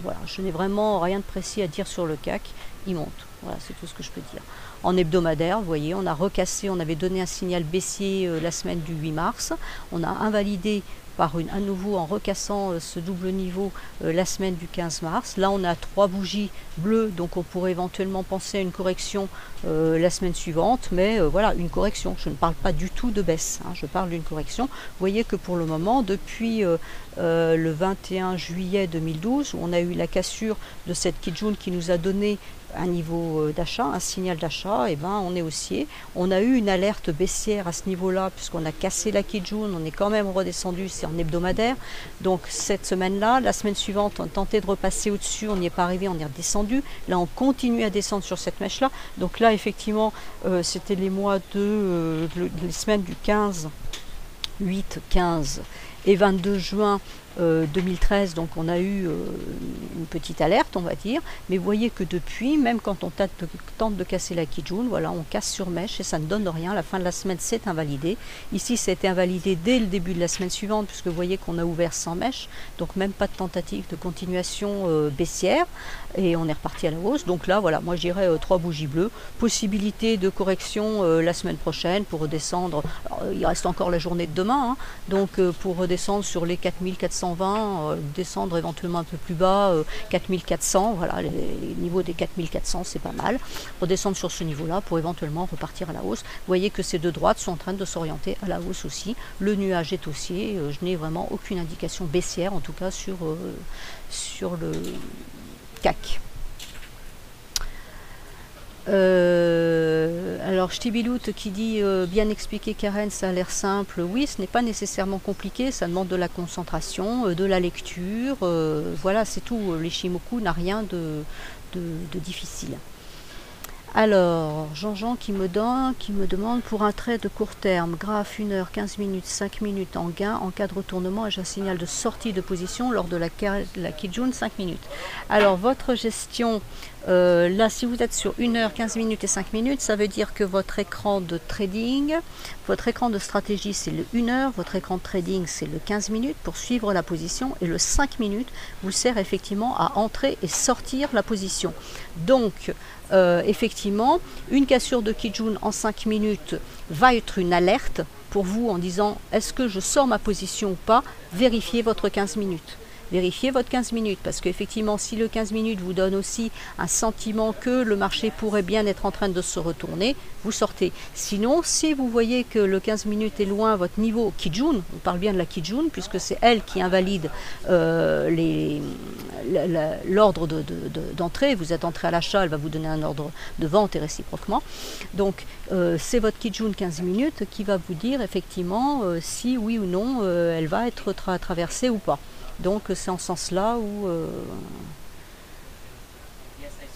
voilà, je n'ai vraiment rien de précis à dire sur le CAC, il monte, voilà, c'est tout ce que je peux dire. En hebdomadaire, vous voyez, on a recassé, on avait donné un signal baissier la semaine du 8 mars, on a invalidé à nouveau en recassant ce double niveau la semaine du 15 mars. Là on a 3 bougies bleues, donc on pourrait éventuellement penser à une correction la semaine suivante, mais voilà, une correction, je ne parle pas du tout de baisse, hein, je parle d'une correction. Vous voyez que pour le moment, depuis le 21 juillet 2012, où on a eu la cassure de cette Kijun qui nous a donné un niveau d'achat, un signal d'achat, et ben on est haussier. On a eu une alerte baissière à ce niveau-là, puisqu'on a cassé la Kijun, on est quand même redescendu, c'est en hebdomadaire. Donc cette semaine-là, la semaine suivante, on a tenté de repasser au-dessus, on n'y est pas arrivé, on est redescendu. Là, on continue à descendre sur cette mèche-là. Donc là, effectivement, c'était les mois les semaines du 15, 8, 15 et 22 juin 2013, donc on a eu une petite alerte, on va dire, mais vous voyez que depuis, même quand on tente de casser la Kijun, voilà, on casse sur mèche et ça ne donne rien. À la fin de la semaine, c'est invalidé. Ici, ça a été invalidé dès le début de la semaine suivante, puisque vous voyez qu'on a ouvert sans mèche, donc même pas de tentative de continuation baissière, et on est reparti à la hausse. Donc là, voilà, moi je dirais 3 bougies bleues, possibilité de correction la semaine prochaine pour redescendre. Alors, il reste encore la journée de demain, hein, donc pour redescendre sur les 4420, descendre éventuellement un peu plus bas, 4400, voilà, les niveaux des 4400 c'est pas mal, redescendre sur ce niveau là pour éventuellement repartir à la hausse. Vous voyez que ces deux droites sont en train de s'orienter à la hausse aussi, le nuage est haussier, je n'ai vraiment aucune indication baissière en tout cas sur le CAC. Alors Ch'tibilout qui dit bien expliqué Karen, ça a l'air simple. Oui, ce n'est pas nécessairement compliqué, ça demande de la concentration, de la lecture, voilà, c'est tout. L'Ishimoku n'a rien de difficile. Alors, Jean-Jean qui me demande pour un trade de court terme, graphe 1 heure, 15 minutes, 5 minutes en gain, en cas de retournement, j'ai un signal de sortie de position lors de la Kijun 5 minutes. Alors, votre gestion, là, si vous êtes sur 1 heure, 15 minutes et 5 minutes, ça veut dire que votre écran de trading, votre écran de stratégie, c'est le 1 heure, votre écran de trading, c'est le 15 minutes pour suivre la position, et le 5 minutes vous sert effectivement à entrer et sortir la position. Donc, effectivement, une cassure de Kijun en 5 minutes va être une alerte pour vous en disant est-ce que je sors ma position ou pas. Vérifiez votre 15 minutes. Vérifiez votre 15 minutes parce qu'effectivement si le 15 minutes vous donne aussi un sentiment que le marché pourrait bien être en train de se retourner, vous sortez. Sinon, si vous voyez que le 15 minutes est loin votre niveau Kijun, on parle bien de la Kijun puisque c'est elle qui invalide l'ordre d'entrée, vous êtes entré à l'achat, elle va vous donner un ordre de vente et réciproquement. Donc c'est votre Kijun 15 minutes qui va vous dire effectivement si oui ou non elle va être traversée ou pas. Donc c'est en ce sens-là où...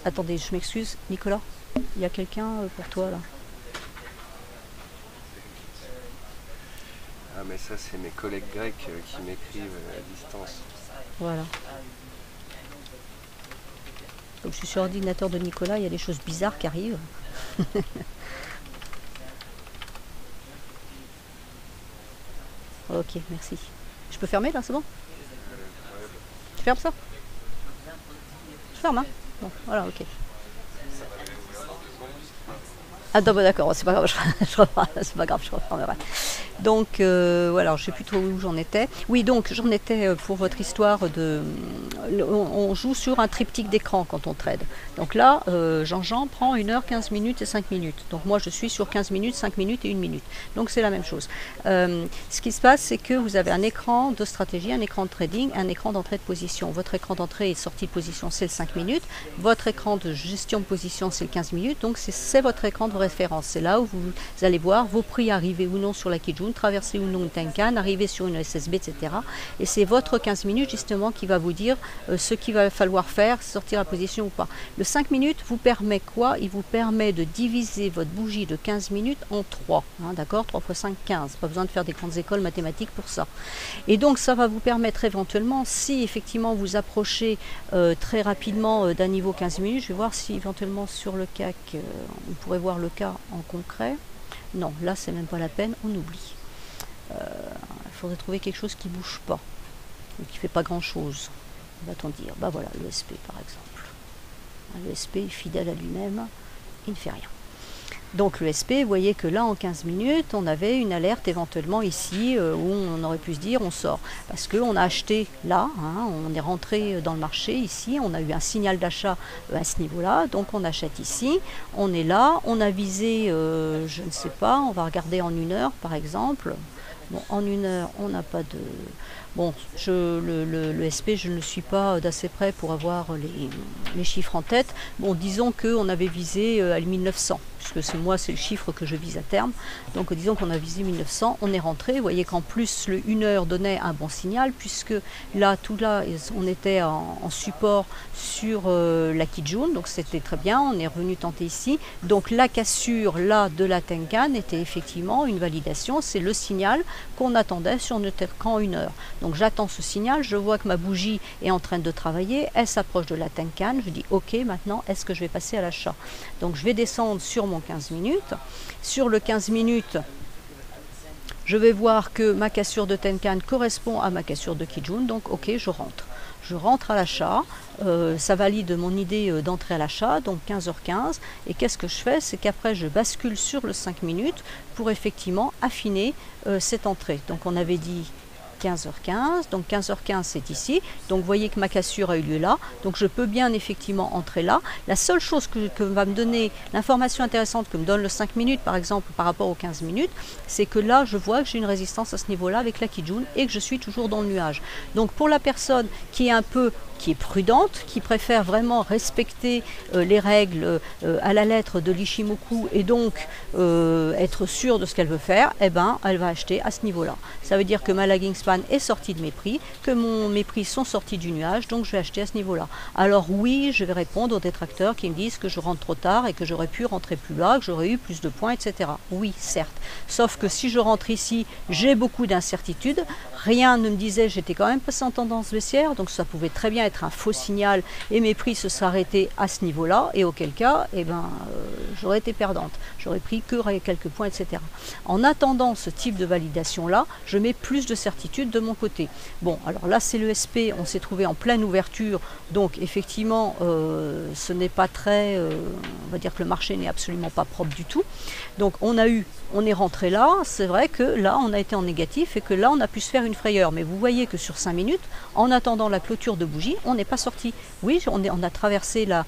Attendez, je m'excuse, Nicolas, il y a quelqu'un pour toi là. Ah mais ça c'est mes collègues grecs qui m'écrivent à distance. Voilà. Donc je suis sur l'ordinateur de Nicolas, il y a des choses bizarres qui arrivent. Ok, merci. Je peux fermer là, c'est bon? Je ferme ça? Je ferme, hein? Bon, voilà, ok. Ah non, bah, d'accord, c'est pas grave, c'est pas grave, je reprendrai. Donc voilà, je sais plus trop où j'en étais. Oui, donc j'en étais pour votre histoire de... On joue sur un triptyque d'écran quand on trade. Donc là, Jean-Jean prend 1 heure, 15 minutes et 5 minutes. Donc moi, je suis sur 15 minutes, 5 minutes et 1 minute. Donc c'est la même chose. Ce qui se passe, c'est que vous avez un écran de stratégie, un écran de trading, un écran d'entrée de position. Votre écran d'entrée et de sortie de position, c'est le 5 minutes. Votre écran de gestion de position, c'est le 15 minutes. Donc c'est votre écran de référence. C'est là où vous allez voir vos prix arriver ou non sur la Kijun, traverser ou non une Tenkan, arriver sur une SSB, etc. Et c'est votre 15 minutes justement qui va vous dire ce qu'il va falloir faire, sortir la position ou pas. Le 5 minutes vous permet quoi? Il vous permet de diviser votre bougie de 15 minutes en 3. Hein, d'accord? 3 x 5, 15. Pas besoin de faire des grandes écoles mathématiques pour ça. Et donc ça va vous permettre éventuellement, si effectivement vous approchez très rapidement d'un niveau 15 minutes, je vais voir si éventuellement sur le CAC, on pourrait voir le cas en concret. Non, là c'est même pas la peine, on oublie. Il faudrait trouver quelque chose qui ne bouge pas, qui ne fait pas grand chose, va-t-on dire. Bah voilà, le SP par exemple. Le SP est fidèle à lui-même, il ne fait rien. Donc le SP, vous voyez que là en 15 minutes, on avait une alerte éventuellement ici où on aurait pu se dire on sort. Parce qu'on a acheté là, hein, on est rentré dans le marché ici, on a eu un signal d'achat à ce niveau-là, donc on achète ici, on est là, on a visé, je ne sais pas, on va regarder en 1 heure par exemple. Bon, en 1 heure, on n'a pas de... Bon, le SP, je ne le suis pas d'assez près pour avoir les chiffres en tête. Bon, disons qu'on avait visé à 1900, puisque moi, c'est le chiffre que je vise à terme. Donc, disons qu'on a visé 1900, on est rentré. Vous voyez qu'en plus, le 1 heure donnait un bon signal, puisque là, tout là, on était en support sur la Kijun, donc c'était très bien. On est revenu tenter ici. Donc, la cassure, là, de la Tenkan était effectivement une validation. C'est le signal qu'on attendait sur notre écran 1 heure. Donc j'attends ce signal, je vois que ma bougie est en train de travailler, elle s'approche de la Tenkan, je dis ok, maintenant est-ce que je vais passer à l'achat? Donc je vais descendre sur mon 15 minutes. Sur le 15 minutes, je vais voir que ma cassure de Tenkan correspond à ma cassure de Kijun, donc ok, je rentre. Je rentre à l'achat, ça valide mon idée d'entrer à l'achat, donc 15h15. Et qu'est-ce que je fais? C'est qu'après je bascule sur le 5 minutes pour effectivement affiner cette entrée. Donc on avait dit 15h15, donc 15h15 c'est ici, donc vous voyez que ma cassure a eu lieu là, donc je peux bien effectivement entrer là. La seule chose que va me donner, l'information intéressante que me donne le 5 minutes par exemple par rapport aux 15 minutes, c'est que là je vois que j'ai une résistance à ce niveau là avec la Kijun et que je suis toujours dans le nuage. Donc pour la personne qui est un peu qui est prudente, qui préfère vraiment respecter les règles à la lettre de l'Ichimoku et donc être sûre de ce qu'elle veut faire, eh ben, elle va acheter à ce niveau-là. Ça veut dire que ma lagging span est sortie de mes prix, que mes prix sont sortis du nuage, donc je vais acheter à ce niveau-là. Alors oui, je vais répondre aux détracteurs qui me disent que je rentre trop tard et que j'aurais pu rentrer plus là, que j'aurais eu plus de points, etc. Oui, certes. Sauf que si je rentre ici, j'ai beaucoup d'incertitudes. Rien ne me disait, j'étais quand même passé en tendance baissière, donc ça pouvait très bien être un faux signal et mes prix se seraient arrêtés à ce niveau-là, et auquel cas, eh ben, j'aurais été perdante. J'aurais pris que quelques points, etc. En attendant ce type de validation-là, je mets plus de certitude de mon côté. Bon, alors là, c'est le SP, on s'est trouvé en pleine ouverture, donc effectivement, ce n'est pas très... on va dire que le marché n'est absolument pas propre du tout. Donc on est rentré là, c'est vrai que là, on a été en négatif et que là, on a pu se faire une frayeur. Mais vous voyez que sur 5 minutes, en attendant la clôture de bougie, on n'est pas sorti. Oui, on a traversé la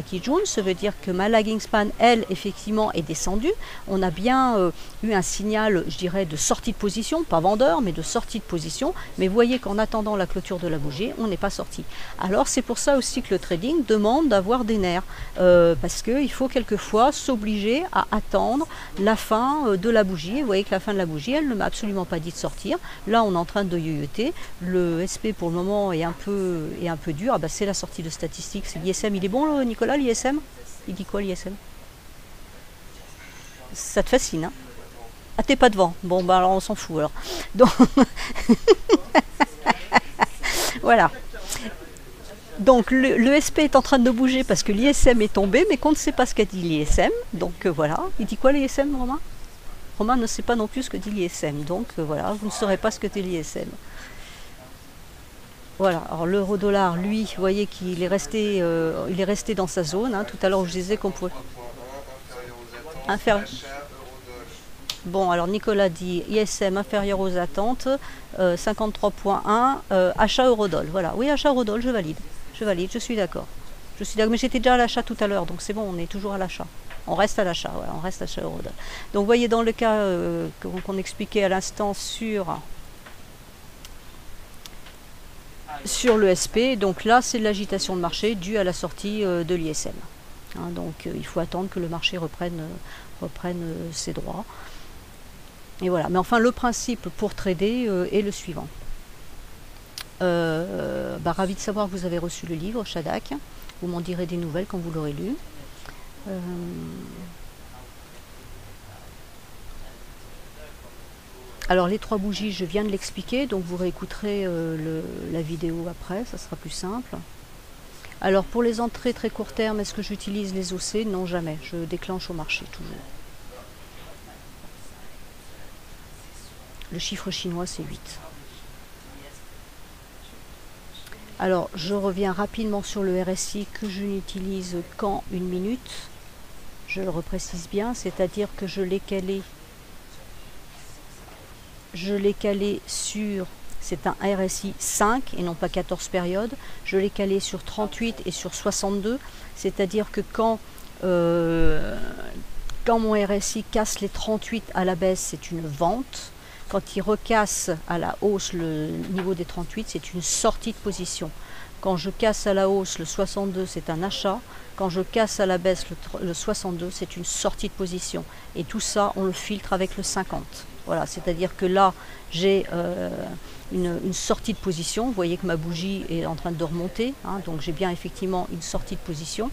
Kijun, ça veut dire que ma lagging span, elle, effectivement, est descendue. On a bien eu un signal, je dirais, de sortie de position, pas vendeur, mais de sortie de position. Mais vous voyez qu'en attendant la clôture de la bougie, on n'est pas sorti. Alors c'est pour ça aussi que le trading demande d'avoir des nerfs, parce qu'il faut quelquefois s'obliger à attendre la fin de la bougie. Vous voyez que la fin de la bougie, elle ne m'a absolument pas dit de sortir. Là, on est en train de yoyoter. Le SP pour le moment est un peu dur. Ah bah, c'est la sortie de statistiques. C'est l'ISM. Il est bon, Nicolas, l'ISM? Il dit quoi, l'ISM? Ça te fascine, hein? Ah, t'es pas devant. Bon, bah alors on s'en fout alors. Donc voilà. Donc le SP est en train de bouger parce que l'ISM est tombé, mais qu'on ne sait pas ce qu'a dit l'ISM. Donc voilà. Il dit quoi l'ISM, Romain? Romain ne sait pas non plus ce que dit l'ISM. Donc voilà, vous ne saurez pas ce que dit l'ISM. Voilà, alors l'euro-dollar, lui, vous voyez qu'il est resté, dans sa zone. Hein. Tout à l'heure, je disais qu'on pouvait... Inférieur. Bon, alors Nicolas dit ISM inférieur aux attentes, 53.1, achat Eurodol. Voilà, oui, achat Eurodol, je valide, je suis d'accord. Mais j'étais déjà à l'achat tout à l'heure, donc c'est bon, on est toujours à l'achat. On reste à l'achat, voilà, on reste à achat Eurodol. Donc vous voyez dans le cas qu'on expliquait à l'instant sur le SP, donc là c'est de l'agitation de marché due à la sortie de l'ISM. Hein, donc il faut attendre que le marché reprenne ses droits. Et voilà, mais enfin le principe pour trader est le suivant. Ravi de savoir que vous avez reçu le livre, Shadak. Vous m'en direz des nouvelles quand vous l'aurez lu. Alors les 3 bougies, je viens de l'expliquer, donc vous réécouterez la vidéo après, ça sera plus simple. Alors pour les entrées très court terme, est-ce que j'utilise les OC? Non, jamais. Je déclenche au marché, toujours. Le chiffre chinois, c'est 8. Alors, je reviens rapidement sur le RSI que je n'utilise qu'en 1 minute. Je le reprécise bien, c'est-à-dire que je l'ai calé sur... C'est un RSI 5 et non pas 14 périodes. Je l'ai calé sur 38 et sur 62. C'est-à-dire que quand mon RSI casse les 38 à la baisse, c'est une vente. Quand il recasse à la hausse le niveau des 38, c'est une sortie de position. Quand je casse à la hausse le 62, c'est un achat. Quand je casse à la baisse le 62, c'est une sortie de position. Et tout ça, on le filtre avec le 50. Voilà, c'est-à-dire que là, j'ai une sortie de position. Vous voyez que ma bougie est en train de remonter. Hein, donc j'ai bien effectivement une sortie de position.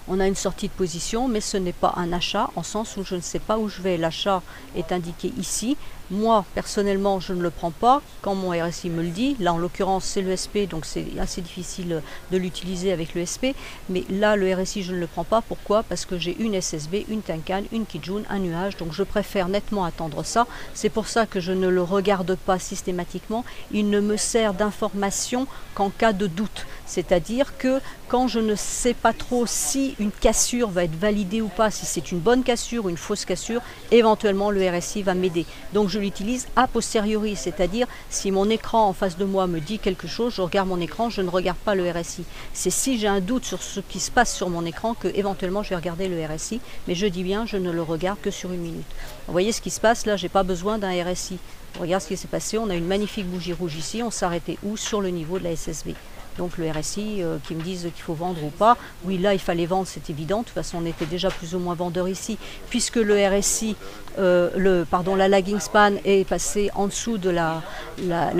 On a une sortie de position, mais ce n'est pas un achat, en sens où je ne sais pas où je vais. L'achat est indiqué ici. Moi, personnellement, je ne le prends pas quand mon RSI me le dit. Là, en l'occurrence, c'est le SP, donc c'est assez difficile de l'utiliser avec le SP. Mais là, le RSI, je ne le prends pas. Pourquoi? Parce que j'ai une SSB, une Tenkan, une Kijun, un nuage. Donc, je préfère nettement attendre ça. C'est pour ça que je ne le regarde pas systématiquement. Il ne me sert d'information qu'en cas de doute. C'est-à-dire que quand je ne sais pas trop si si une cassure va être validée ou pas, si c'est une bonne cassure ou une fausse cassure, éventuellement le RSI va m'aider. Donc je l'utilise a posteriori, c'est-à-dire si mon écran en face de moi me dit quelque chose, je regarde mon écran, je ne regarde pas le RSI. C'est si j'ai un doute sur ce qui se passe sur mon écran que éventuellement je vais regarder le RSI, mais je dis bien, je ne le regarde que sur 1 minute. Vous voyez ce qui se passe là, j'ai pas besoin d'un RSI. Regarde ce qui s'est passé, on a une magnifique bougie rouge ici, on s'est arrêté où? Sur le niveau de la SSB. Donc le RSI qui me disent qu'il faut vendre ou pas, oui là il fallait vendre, c'est évident, de toute façon on était déjà plus ou moins vendeur ici, puisque le RSI, la lagging span est passé en dessous de la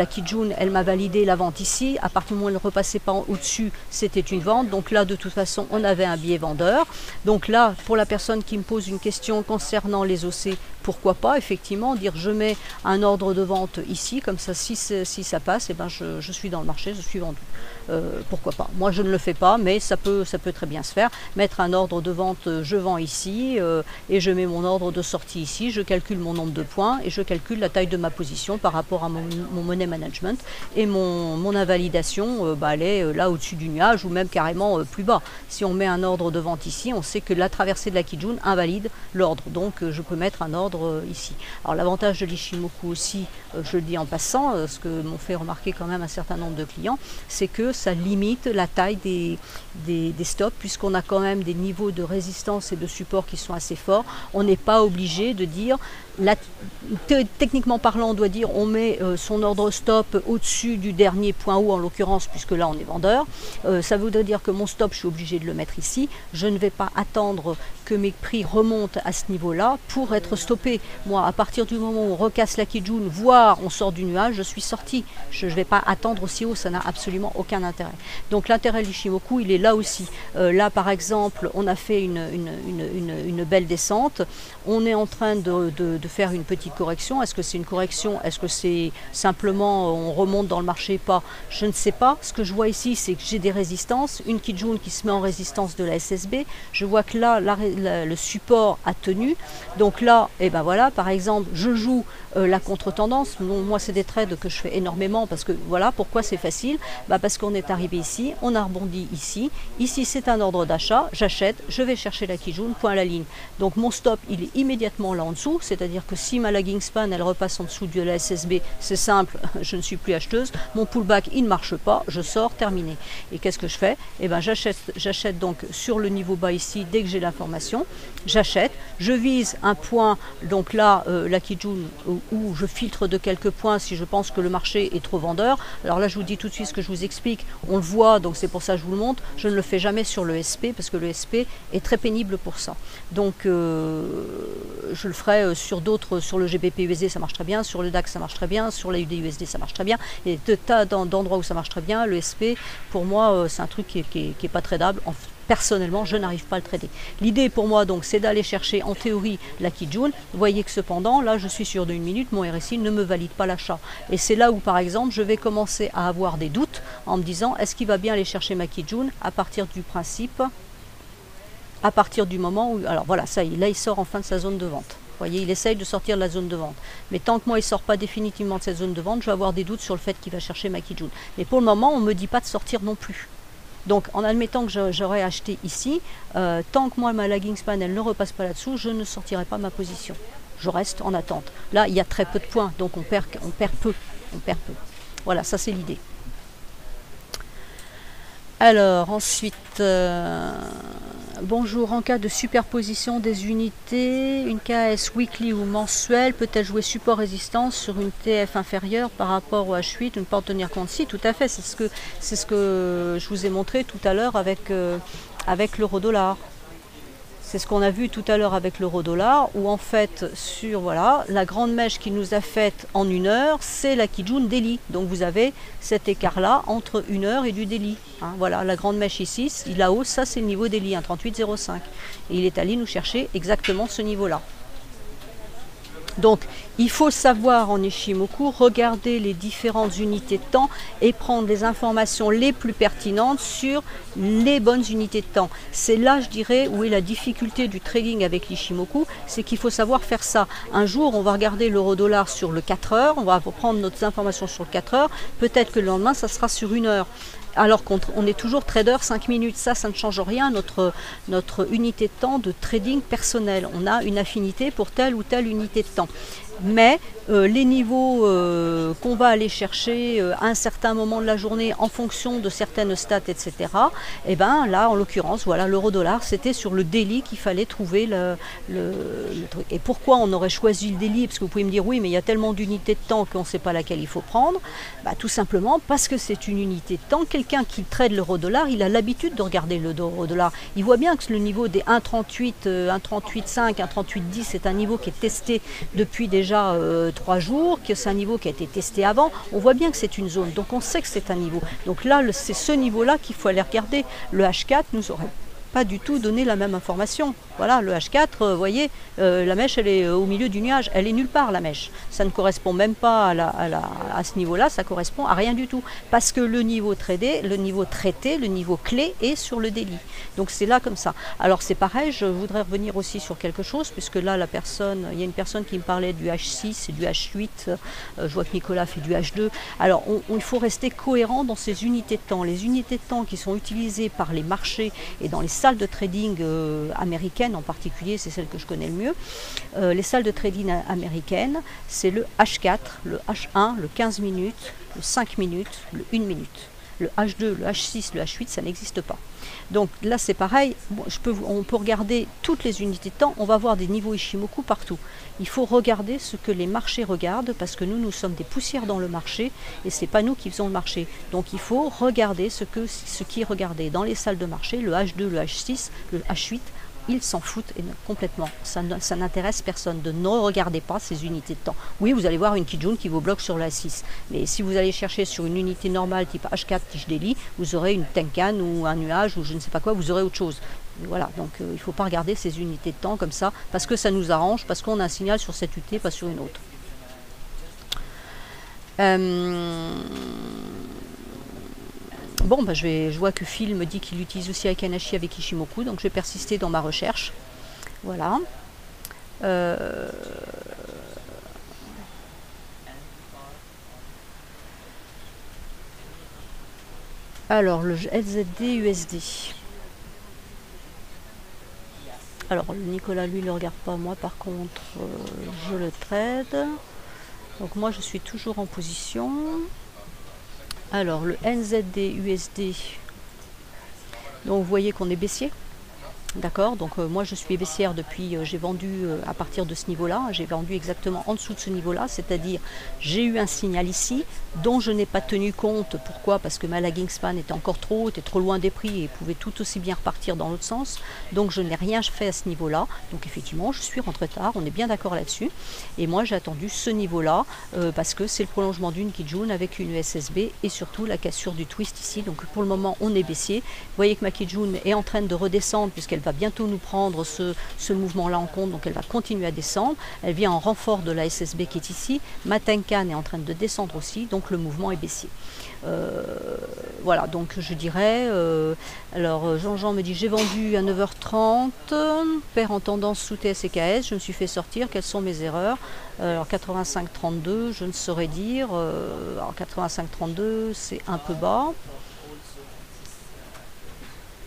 Kijun, elle m'a validé la vente ici, à partir du moment où elle ne repassait pas au-dessus, c'était une vente, donc là de toute façon on avait un biais vendeur. Donc là pour la personne qui me pose une question concernant les OC, pourquoi pas effectivement dire je mets un ordre de vente ici, comme ça si ça passe, et ben je suis dans le marché, je suis vendu. Pourquoi pas. Moi je ne le fais pas, mais ça peut très bien se faire. Mettre un ordre de vente, je vends ici et je mets mon ordre de sortie ici, je calcule mon nombre de points et je calcule la taille de ma position par rapport à mon money management et mon invalidation, elle est là au-dessus du nuage ou même carrément plus bas. Si on met un ordre de vente ici, on sait que la traversée de la Kijun invalide l'ordre, donc je peux mettre un ordre ici. Alors l'avantage de l'Ichimoku aussi, je le dis en passant, ce que m'ont fait remarquer quand même un certain nombre de clients, c'est que ça limite la taille des stops, puisqu'on a quand même des niveaux de résistance et de support qui sont assez forts. On n'est pas obligé de dire, techniquement parlant, on doit dire on met son ordre stop au-dessus du dernier point haut, en l'occurrence, puisque là on est vendeur. Ça voudrait dire que mon stop, je suis obligé de le mettre ici. Je ne vais pas attendre que mes prix remontent à ce niveau-là pour être stoppé. Moi, à partir du moment où on recasse la Kijun, voire on sort du nuage, je suis sorti. Je ne vais pas attendre aussi haut, ça n'a absolument aucun intérêt. Donc l'intérêt de l'Ichimoku, il est là aussi. Là, par exemple, on a fait une belle descente. On est en train de faire une petite correction. Est-ce que c'est une correction? Est-ce que c'est simplement on remonte dans le marché? Pas. Je ne sais pas. Ce que je vois ici, c'est que j'ai des résistances. Une Kijun qui se met en résistance de la SSB. Je vois que là, le support a tenu. Donc là, et ben voilà, par exemple, je joue la contre-tendance. Moi, c'est des trades que je fais énormément parce que voilà, pourquoi c'est facile? Parce qu'on est arrivé ici, on a rebondi ici. Ici, c'est un ordre d'achat. J'achète, je vais chercher la Kijun, point à la ligne. Donc mon stop, il est immédiatement là en dessous. C'est-à-dire que si ma lagging span, elle repasse en dessous de la SSB, c'est simple, je ne suis plus acheteuse. Mon pullback, il ne marche pas. Je sors, terminé. Et qu'est-ce que je fais? Eh ben, j'achète donc sur le niveau bas ici, dès que j'ai l'information. J'achète, je vise un point, donc là, la Kijun, où je filtre de quelques points si je pense que le marché est trop vendeur. Alors là, je vous dis tout de suite ce que je vous explique. On le voit, donc c'est pour ça que je vous le montre. Je ne le fais jamais sur le SP parce que le SP est très pénible pour ça. Donc je le ferai sur d'autres, sur le GBP-USD ça marche très bien, sur le DAX ça marche très bien, sur la UD-USD ça marche très bien. Il y a des tas d'endroits où ça marche très bien. Le SP, pour moi, c'est un truc qui est pas tradable. Personnellement, je n'arrive pas à le trader. L'idée pour moi, donc, c'est d'aller chercher en théorie la Kijun. Vous voyez que cependant, là, je suis sur 1 minute, mon RSI ne me valide pas l'achat. Et c'est là où, par exemple, je vais commencer à avoir des doutes en me disant, est-ce qu'il va bien aller chercher ma Kijun à partir du principe, à partir du moment où, alors voilà, ça y est, là, il sort enfin de sa zone de vente. Vous voyez, il essaye de sortir de la zone de vente. Mais tant que moi, il ne sort pas définitivement de cette zone de vente, je vais avoir des doutes sur le fait qu'il va chercher ma Kijun. Mais pour le moment, on ne me dit pas de sortir non plus. Donc en admettant que j'aurais acheté ici, tant que moi ma lagging span elle ne repasse pas là-dessous, je ne sortirai pas ma position. Je reste en attente. Là il y a très peu de points, donc on perd peu. Voilà, ça c'est l'idée. Alors ensuite, bonjour, en cas de superposition des unités, une KS weekly ou mensuelle peut-elle jouer support résistance sur une TF inférieure par rapport au H8, ne pas en tenir compte? Si, tout à fait, c'est ce que je vous ai montré tout à l'heure avec l'euro-dollar. C'est ce qu'on a vu tout à l'heure avec l'euro-dollar, où en fait, sur voilà, la grande mèche qui nous a faite en 1 heure, c'est la Kijun daily. Donc vous avez cet écart-là entre 1 heure et du daily. Hein, voilà, la grande mèche ici, là-haut, ça c'est le niveau daily, 38,05. Et il est allé nous chercher exactement ce niveau-là. Donc, il faut savoir en Ichimoku, regarder les différentes unités de temps et prendre les informations les plus pertinentes sur les bonnes unités de temps. C'est là, je dirais, où est la difficulté du trading avec l'Ichimoku, c'est qu'il faut savoir faire ça. Un jour, on va regarder l'euro-dollar sur le 4 heures, on va prendre nos informations sur le 4 heures, peut-être que le lendemain, ça sera sur 1 heure. Alors qu'on est toujours trader 5 minutes, ça ne change rien, notre unité de temps de trading personnel. On a une affinité pour telle ou telle unité de temps. Mais les niveaux qu'on va aller chercher à un certain moment de la journée en fonction de certaines stats, etc., et ben là, en l'occurrence, voilà, l'euro-dollar, c'était sur le daily qu'il fallait trouver le truc. Et pourquoi on aurait choisi le daily? Parce que vous pouvez me dire, oui, mais il y a tellement d'unités de temps qu'on ne sait pas laquelle il faut prendre. Bah, tout simplement parce que c'est une unité de temps. Quelqu'un qui trade l'euro-dollar, il a l'habitude de regarder l'euro-dollar. Il voit bien que le niveau des 1,38, 1,38,5, 1,38,10, c'est un niveau qui est testé depuis déjà 3 jours, que c'est un niveau qui a été testé avant. On voit bien que c'est une zone, donc on sait que c'est un niveau. Donc là, c'est ce niveau-là qu'il faut aller regarder. Le H4 nous aurait pas du tout donné la même information. Voilà, le H4, vous voyez, la mèche, elle est au milieu du nuage, elle est nulle part, la mèche. Ça ne correspond même pas à ce niveau-là, ça correspond à rien du tout. Parce que le niveau traité, le niveau clé est sur le daily. Donc c'est là comme ça. Alors c'est pareil, je voudrais revenir aussi sur quelque chose, puisque là, il y a une personne qui me parlait du H6 et du H8, je vois que Nicolas fait du H2. Alors il faut rester cohérent dans ces unités de temps. Les unités de temps qui sont utilisées par les marchés et dans les salles de trading américaines en particulier, c'est celle que je connais le mieux. Les salles de trading américaines, c'est le H4, le H1, le 15 minutes, le 5 minutes, le 1 minute. Le H2, le H6, le H8, ça n'existe pas. Donc là, c'est pareil. Bon, on peut regarder toutes les unités de temps. On va voir des niveaux Ishimoku partout. Il faut regarder ce que les marchés regardent parce que nous sommes des poussières dans le marché et ce n'est pas nous qui faisons le marché. Donc il faut regarder ce qui est regardé dans les salles de marché, le H2, le H6, le H8. Ils s'en foutent complètement. Ça n'intéresse personne. De ne regardez pas ces unités de temps. Oui, vous allez voir une Kijun qui vous bloque sur la 6. Mais si vous allez chercher sur une unité normale type H4, Tiche Daily, vous aurez une Tenkan ou un nuage ou je ne sais pas quoi, vous aurez autre chose. Voilà, donc il ne faut pas regarder ces unités de temps comme ça parce que ça nous arrange, parce qu'on a un signal sur cette unité, pas sur une autre. Bon, bah, je vois que Phil me dit qu'il utilise aussi Akanashi avec Ishimoku, donc je vais persister dans ma recherche. Voilà. Alors, le LZD USD. Alors, Nicolas, lui, ne le regarde pas. Moi, par contre, je le trade. Donc, moi, je suis toujours en position. Alors, le NZD USD, donc vous voyez qu'on est baissier. D'accord, donc moi je suis baissière depuis, j'ai vendu à partir de ce niveau-là, j'ai vendu exactement en dessous de ce niveau-là, c'est-à-dire j'ai eu un signal ici dont je n'ai pas tenu compte. Pourquoi? Parce que ma lagging span était encore trop haute, était trop loin des prix et pouvait tout aussi bien repartir dans l'autre sens. Donc je n'ai rien fait à ce niveau-là. Donc effectivement, je suis rentrée tard, on est bien d'accord là-dessus. Et moi j'ai attendu ce niveau-là parce que c'est le prolongement d'une Kijun avec une USSB et surtout la cassure du twist ici. Donc pour le moment on est baissier. Vous voyez que ma Kijun est en train de redescendre puisqu'elle va bientôt nous prendre ce mouvement-là en compte, donc elle va continuer à descendre. Elle vient en renfort de la SSB qui est ici. Ma Tenkan est en train de descendre aussi, donc le mouvement est baissier. Voilà, donc je dirais, alors Jean-Jean me dit j'ai vendu à 9h30, paire en tendance sous TS et KS, je me suis fait sortir, quelles sont mes erreurs? Alors 85,32, je ne saurais dire, alors 85,32 c'est un peu bas.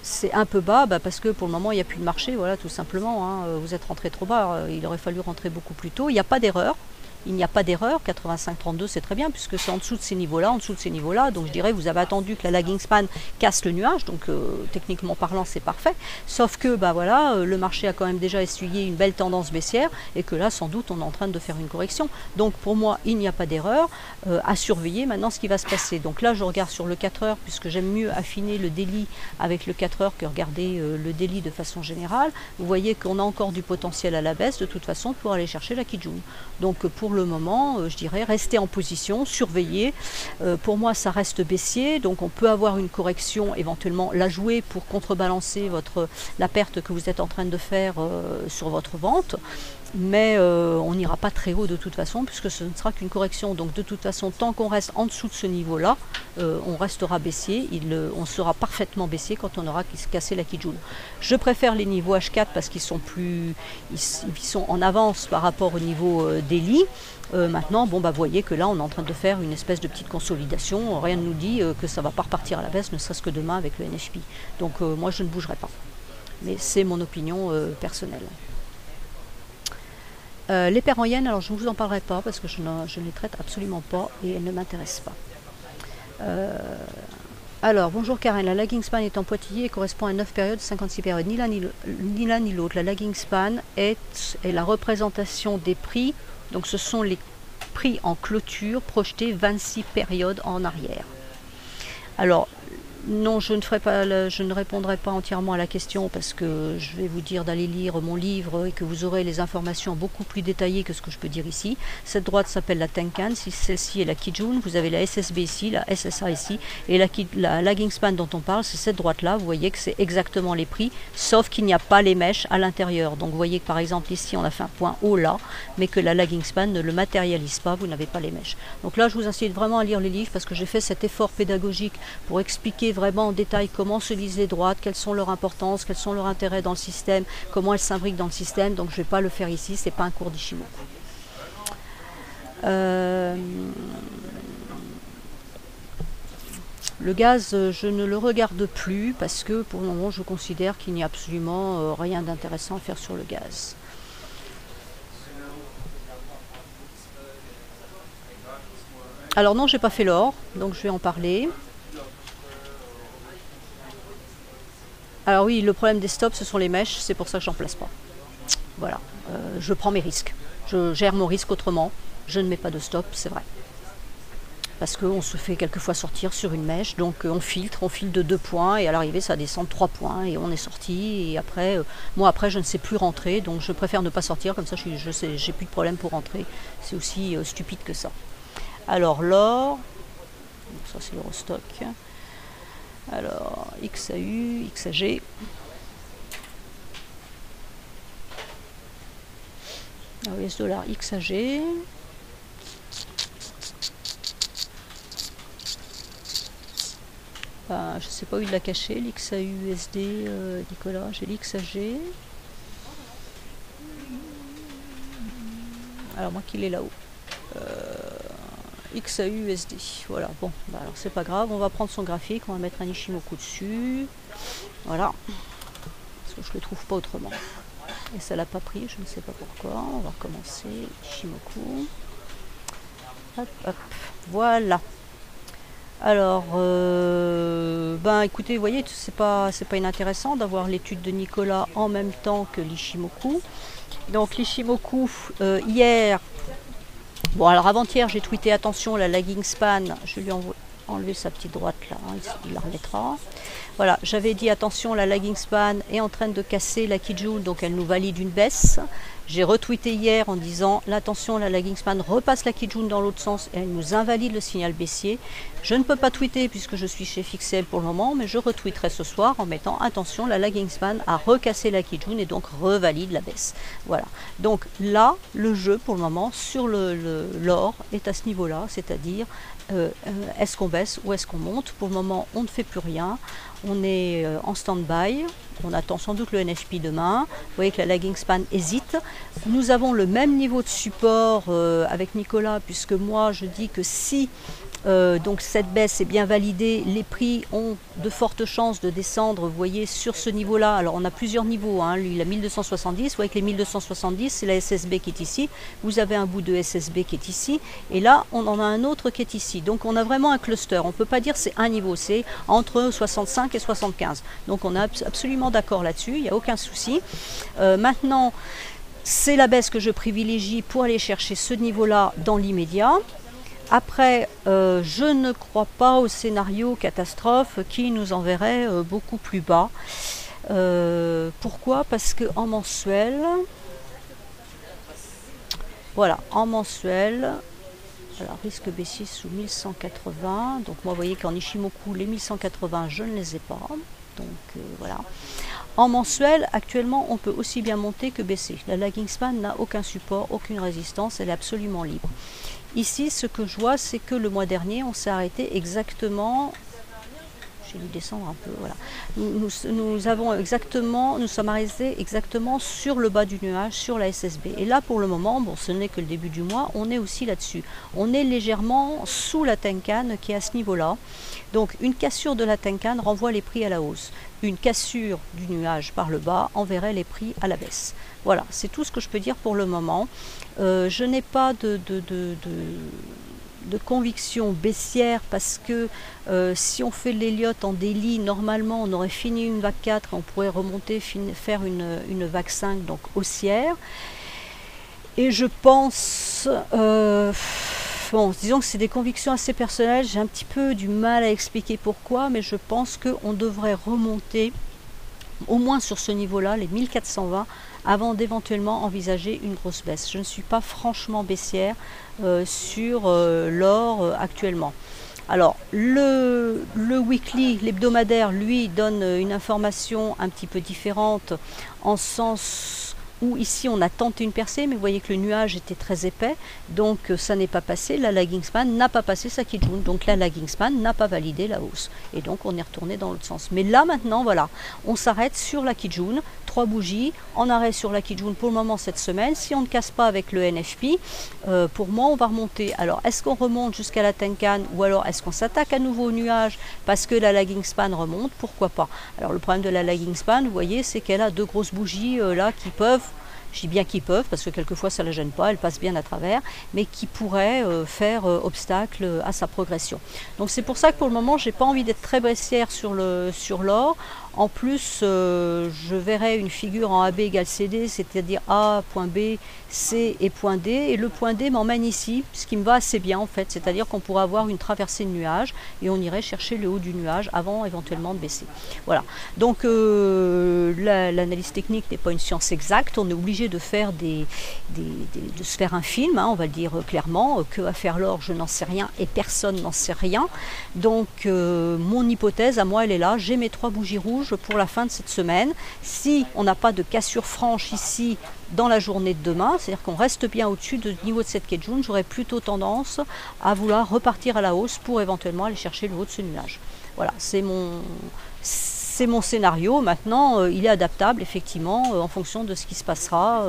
C'est un peu bas parce que pour le moment il n'y a plus de marché, voilà tout simplement, hein. Vous êtes rentré trop bas, il aurait fallu rentrer beaucoup plus tôt, il n'y a pas d'erreur. Il n'y a pas d'erreur, 85,32 c'est très bien puisque c'est en dessous de ces niveaux-là, donc je dirais vous avez attendu que la lagging span casse le nuage, donc techniquement parlant c'est parfait, sauf que voilà, le marché a quand même déjà essuyé une belle tendance baissière et que là sans doute on est en train de faire une correction, donc pour moi il n'y a pas d'erreur, à surveiller maintenant ce qui va se passer. Donc là je regarde sur le 4 heures puisque j'aime mieux affiner le daily avec le 4 heures que regarder le daily de façon générale. Vous voyez qu'on a encore du potentiel à la baisse de toute façon pour aller chercher la Kijun. Donc pour le moment, je dirais, rester en position, surveiller. Pour moi, ça reste baissier, donc on peut avoir une correction, éventuellement la jouer pour contrebalancer la perte que vous êtes en train de faire sur votre vente. Mais on n'ira pas très haut de toute façon, puisque ce ne sera qu'une correction. Donc de toute façon, tant qu'on reste en dessous de ce niveau-là, on restera baissier. On sera parfaitement baissier quand on aura cassé la Kijun. Je préfère les niveaux H4 parce qu'ils sont en avance par rapport au niveau daily. Maintenant, bon, bah, vous voyez que là, on est en train de faire une espèce de petite consolidation. Rien ne nous dit que ça ne va pas repartir à la baisse, ne serait-ce que demain avec le NFP. Donc moi, je ne bougerai pas. Mais c'est mon opinion personnelle. Les paires en yen, alors je ne vous en parlerai pas parce que je ne les traite absolument pas et elles ne m'intéressent pas. Alors, bonjour Karen, la lagging span est en pointillé et correspond à 9 périodes, 56 périodes. Ni l'un ni l'autre. La lagging span est la représentation des prix. Donc ce sont les prix en clôture projetés 26 périodes en arrière. Alors, non, je ne répondrai pas entièrement à la question parce que je vais vous dire d'aller lire mon livre et que vous aurez les informations beaucoup plus détaillées que ce que je peux dire ici. Cette droite s'appelle la Tenkan, celle-ci est la Kijun, vous avez la SSB ici, la SSA ici, et la lagging span dont on parle, c'est cette droite-là. Vous voyez que c'est exactement les prix, sauf qu'il n'y a pas les mèches à l'intérieur. Donc vous voyez que par exemple ici on a fait un point haut là, mais que la lagging span ne le matérialise pas, vous n'avez pas les mèches. Donc là je vous incite vraiment à lire les livres parce que j'ai fait cet effort pédagogique pour expliquer vraiment en détail comment se lisent les droites, quelles sont leurs importances, quels sont leurs intérêts dans le système, comment elles s'imbriquent dans le système. Donc je ne vais pas le faire ici, c'est pas un cours d'Ishimoku. Le gaz, je ne le regarde plus parce que pour le moment je considère qu'il n'y a absolument rien d'intéressant à faire sur le gaz. Alors non, j'ai pas fait l'or, donc je vais en parler. Alors oui, le problème des stops, ce sont les mèches, c'est pour ça que j'en place pas. Voilà, je prends mes risques. Je gère mon risque autrement. Je ne mets pas de stop, c'est vrai. Parce qu'on se fait quelquefois sortir sur une mèche, donc on filtre de 2 points, et à l'arrivée ça descend de 3 points, et on est sorti, et après, moi après je ne sais plus rentrer, donc je préfère ne pas sortir, comme ça j'ai plus de problème pour rentrer. C'est aussi stupide que ça. Alors l'or, ça c'est l'Eurostock. Alors, XAU, XAG. Alors, US dollar XAG. Je ne sais pas où il l'a caché, l'XAU USD, Nicolas. J'ai l'XAG. Alors, moi qu'il est là-haut. XAU USD, voilà, bon, bah alors c'est pas grave, on va prendre son graphique, on va mettre un Ishimoku dessus, voilà, parce que je le trouve pas autrement, et ça l'a pas pris, je ne sais pas pourquoi. On va recommencer, Ishimoku, hop, hop, voilà. Alors, ben écoutez, vous voyez, c'est pas inintéressant d'avoir l'étude de Nicolas en même temps que l'Ishimoku. Donc l'Ishimoku, hier, bon, alors avant-hier, j'ai tweeté attention, la lagging span, je lui ai enlevé sa petite droite là, hein, il la remettra. Voilà, j'avais dit attention, la lagging span est en train de casser la Kijun, donc elle nous valide une baisse. J'ai retweeté hier en disant attention, la lagging span repasse la Kijun dans l'autre sens et elle nous invalide le signal baissier. Je ne peux pas tweeter puisque je suis chez Fixel pour le moment, mais je retweeterai ce soir en mettant attention, la lagging span a recassé la Kijun et donc revalide la baisse. Voilà, donc là, le jeu pour le moment sur l'or est à ce niveau-là, c'est-à-dire est-ce qu'on baisse ou est-ce qu'on monte. Pour le moment, on ne fait plus rien. On est en stand-by, on attend sans doute le NFP demain. Vous voyez que la lagging span hésite. Nous avons le même niveau de support avec Nicolas, puisque moi je dis que si donc cette baisse est bien validée, les prix ont de fortes chances de descendre, vous voyez, sur ce niveau-là. Alors on a plusieurs niveaux, hein. Lui il a 1270, vous voyez que les 1270 c'est la SSB qui est ici, vous avez un bout de SSB qui est ici, et là on en a un autre qui est ici. Donc on a vraiment un cluster, on ne peut pas dire c'est un niveau, c'est entre 65 et 75. Donc on est absolument d'accord là-dessus, il n'y a aucun souci. Maintenant, c'est la baisse que je privilégie pour aller chercher ce niveau-là dans l'immédiat. Après, je ne crois pas au scénario catastrophe qui nous enverrait beaucoup plus bas. Pourquoi? Parce qu'en mensuel, voilà, en mensuel, alors risque baissier sous 1180. Donc moi, vous voyez qu'en Ishimoku, les 1180, je ne les ai pas. Donc voilà. En mensuel, actuellement, on peut aussi bien monter que baisser. La lagging span n'a aucun support, aucune résistance, elle est absolument libre. Ici, ce que je vois, c'est que le mois dernier, on s'est arrêté exactement j'ai dû descendre un peu, voilà. Nous sommes arrêtés exactement sur le bas du nuage, sur la SSB. Et là, pour le moment, bon, ce n'est que le début du mois, on est aussi là-dessus. On est légèrement sous la Tenkan qui est à ce niveau-là. Donc, une cassure de la Tenkan renvoie les prix à la hausse. Une cassure du nuage par le bas enverrait les prix à la baisse. Voilà, c'est tout ce que je peux dire pour le moment. Je n'ai pas de conviction baissière parce que si on fait l'Elliott en daily, normalement on aurait fini une vague 4 et on pourrait remonter, faire une vague 5, donc haussière. Et je pense, bon, disons que c'est des convictions assez personnelles, j'ai un petit peu du mal à expliquer pourquoi, mais je pense qu'on devrait remonter au moins sur ce niveau-là, les 1420, avant d'éventuellement envisager une grosse baisse. Je ne suis pas franchement baissière sur l'or actuellement. Alors, le weekly, l'hebdomadaire, lui, donne une information un petit peu différente, en sens où ici on a tenté une percée, mais vous voyez que le nuage était très épais, donc ça n'est pas passé, la lagging span n'a pas passé sa Kijun, donc la lagging span n'a pas validé la hausse, et donc on est retourné dans l'autre sens. Mais là maintenant, voilà, on s'arrête sur la Kijun, 3 bougies, en arrêt sur la Kijun pour le moment cette semaine. Si on ne casse pas avec le NFP, pour moi on va remonter. Alors est-ce qu'on remonte jusqu'à la Tenkan, ou alors est-ce qu'on s'attaque à nouveau au nuage parce que la lagging span remonte? Pourquoi pas? Alors le problème de la lagging span, vous voyez, c'est qu'elle a 2 grosses bougies là qui peuvent, je dis bien qu'ils peuvent, parce que quelquefois ça ne la gêne pas, elle passe bien à travers, mais qui pourraient faire obstacle à sa progression. Donc c'est pour ça que pour le moment, je n'ai pas envie d'être très baissière sur l'or. En plus, je verrai une figure en AB égale CD, c'est-à-dire A, point B, C et point D. Et le point D m'emmène ici, ce qui me va assez bien en fait. C'est-à-dire qu'on pourra avoir une traversée de nuage et on irait chercher le haut du nuage avant éventuellement de baisser. Voilà. Donc l'analyse technique n'est pas une science exacte. On est obligé de faire de se faire un film, hein, on va le dire clairement. Que va faire l'or, je n'en sais rien et personne n'en sait rien. Donc mon hypothèse à moi, elle est là. J'ai mes 3 bougies rouges pour la fin de cette semaine. Si on n'a pas de cassure franche ici dans la journée de demain, c'est-à-dire qu'on reste bien au-dessus du niveau de cette Kijun, j'aurais plutôt tendance à vouloir repartir à la hausse pour éventuellement aller chercher le haut de ce nuage. Voilà, c'est mon scénario. Maintenant, il est adaptable effectivement en fonction de ce qui se passera.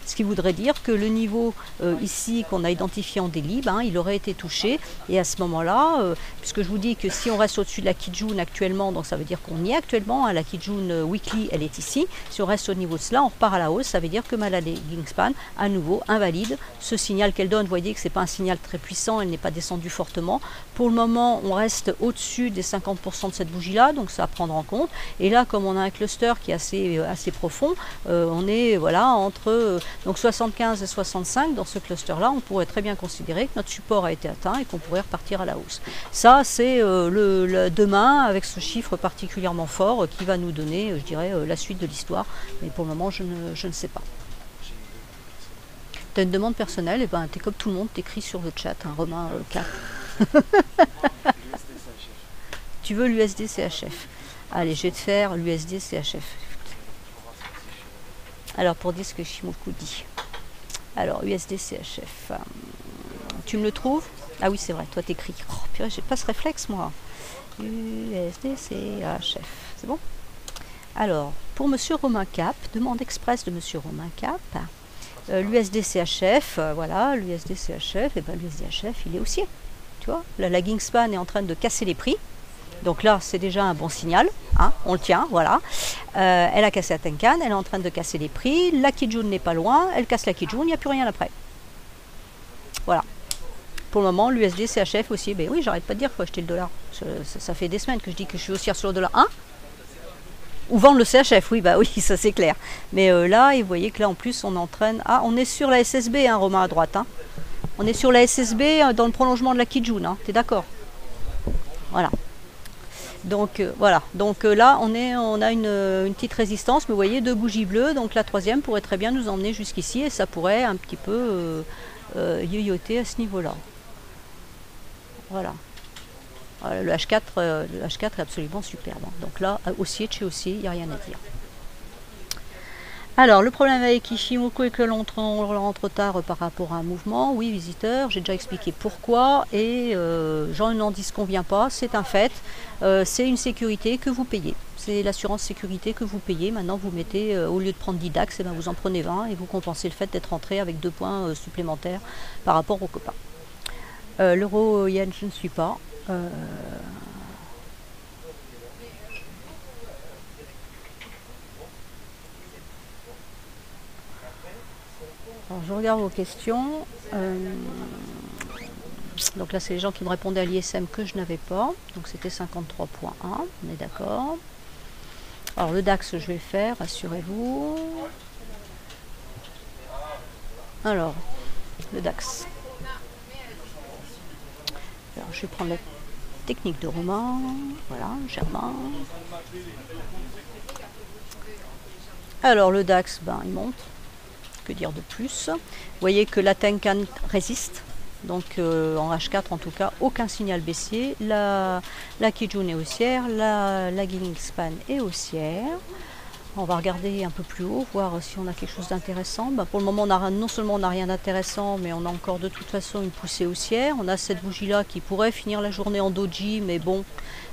Ce qui voudrait dire que le niveau ici qu'on a identifié en daily, il aurait été touché. Et à ce moment-là, puisque je vous dis que si on reste au-dessus de la Kijun actuellement, donc ça veut dire qu'on y est actuellement, hein, la Kijun weekly, elle est ici. Si on reste au niveau de cela, on repart à la hausse. Ça veut dire que ma lagging span, à nouveau, invalide ce signal qu'elle donne. Vous voyez que ce n'est pas un signal très puissant, elle n'est pas descendue fortement. Pour le moment, on reste au-dessus des 50% de cette bougie-là, donc ça à prendre en compte. Et là, comme on a un cluster qui est assez profond, on est voilà, entre donc 75 et 65 dans ce cluster-là, on pourrait très bien considérer que notre support a été atteint et qu'on pourrait repartir à la hausse. Ça, c'est demain, avec ce chiffre particulièrement fort qui va nous donner, je dirais, la suite de l'histoire. Mais pour le moment, je ne sais pas. Tu as une demande personnelle, et ben, tu es comme tout le monde, t'écris sur le chat, hein, Romain 4. Tu veux l'USD CHF. Allez, je vais te faire l'USD CHF. Alors, pour dire ce que Shimoku dit. Alors, USD CHF. Tu me le trouves? Ah oui, c'est vrai, toi t'écris. Oh, purée, j'ai pas ce réflexe, moi. USD CHF. C'est bon? Alors, pour Monsieur Romain Cap, demande express de Monsieur Romain Cap. L'USD CHF, voilà, l'USD CHF, et ben l'USD CHF, il est haussier. Tu vois, la lagging span est en train de casser les prix. Donc là, c'est déjà un bon signal, hein, on le tient, voilà. Elle a cassé la Tenkan, elle est en train de casser les prix. La Kijun n'est pas loin, elle casse la Kijun, il n'y a plus rien après. Voilà. Pour le moment, l'USD CHF aussi, ben oui, j'arrête pas de dire qu'il faut acheter le dollar. Ça fait des semaines que je dis que je suis haussière sur le dollar. Hein? Ou vendre le CHF, oui, bah oui, ça c'est clair. Mais là, et vous voyez que là, en plus, on entraîne... Ah, on est sur la SSB, hein, Romain, à droite. Hein. On est sur la SSB dans le prolongement de la Kijun, hein, t'es d'accord? Voilà. Donc voilà, donc là on a une petite résistance, mais vous voyez 2 bougies bleues, donc la troisième pourrait très bien nous emmener jusqu'ici et ça pourrait un petit peu yoyoter à ce niveau-là. Voilà. Voilà, le H4 est absolument superbe. Donc là, haussier de chez haussier, il n'y a rien à dire. Alors, le problème avec Ishimoku est que l'on rentre tard par rapport à un mouvement. Oui, visiteur, j'ai déjà expliqué pourquoi et j'en n'en disconviens pas, c'est un fait. C'est une sécurité que vous payez. C'est l'assurance sécurité que vous payez. Maintenant, vous mettez, au lieu de prendre 10 DAX, eh ben, vous en prenez 20 et vous compensez le fait d'être rentré avec 2 points supplémentaires par rapport aux copains. L'euro-yen, je ne suis pas. Alors, je regarde vos questions. Donc là, c'est les gens qui me répondaient à l'ISM que je n'avais pas. Donc c'était 53.1, on est d'accord. Alors le DAX, je vais le faire, rassurez-vous. Alors, le DAX. Alors, je vais prendre la technique de Romain. Voilà, Germain. Alors le DAX, ben, il monte. Que dire de plus? Vous voyez que la Tenkan résiste. Donc en H4 en tout cas, aucun signal baissier. La Kijun est haussière, la lagging span est haussière. On va regarder un peu plus haut, voir si on a quelque chose d'intéressant. Ben, pour le moment, non seulement on n'a rien d'intéressant, mais on a encore de toute façon une poussée haussière. On a cette bougie-là qui pourrait finir la journée en doji, mais bon,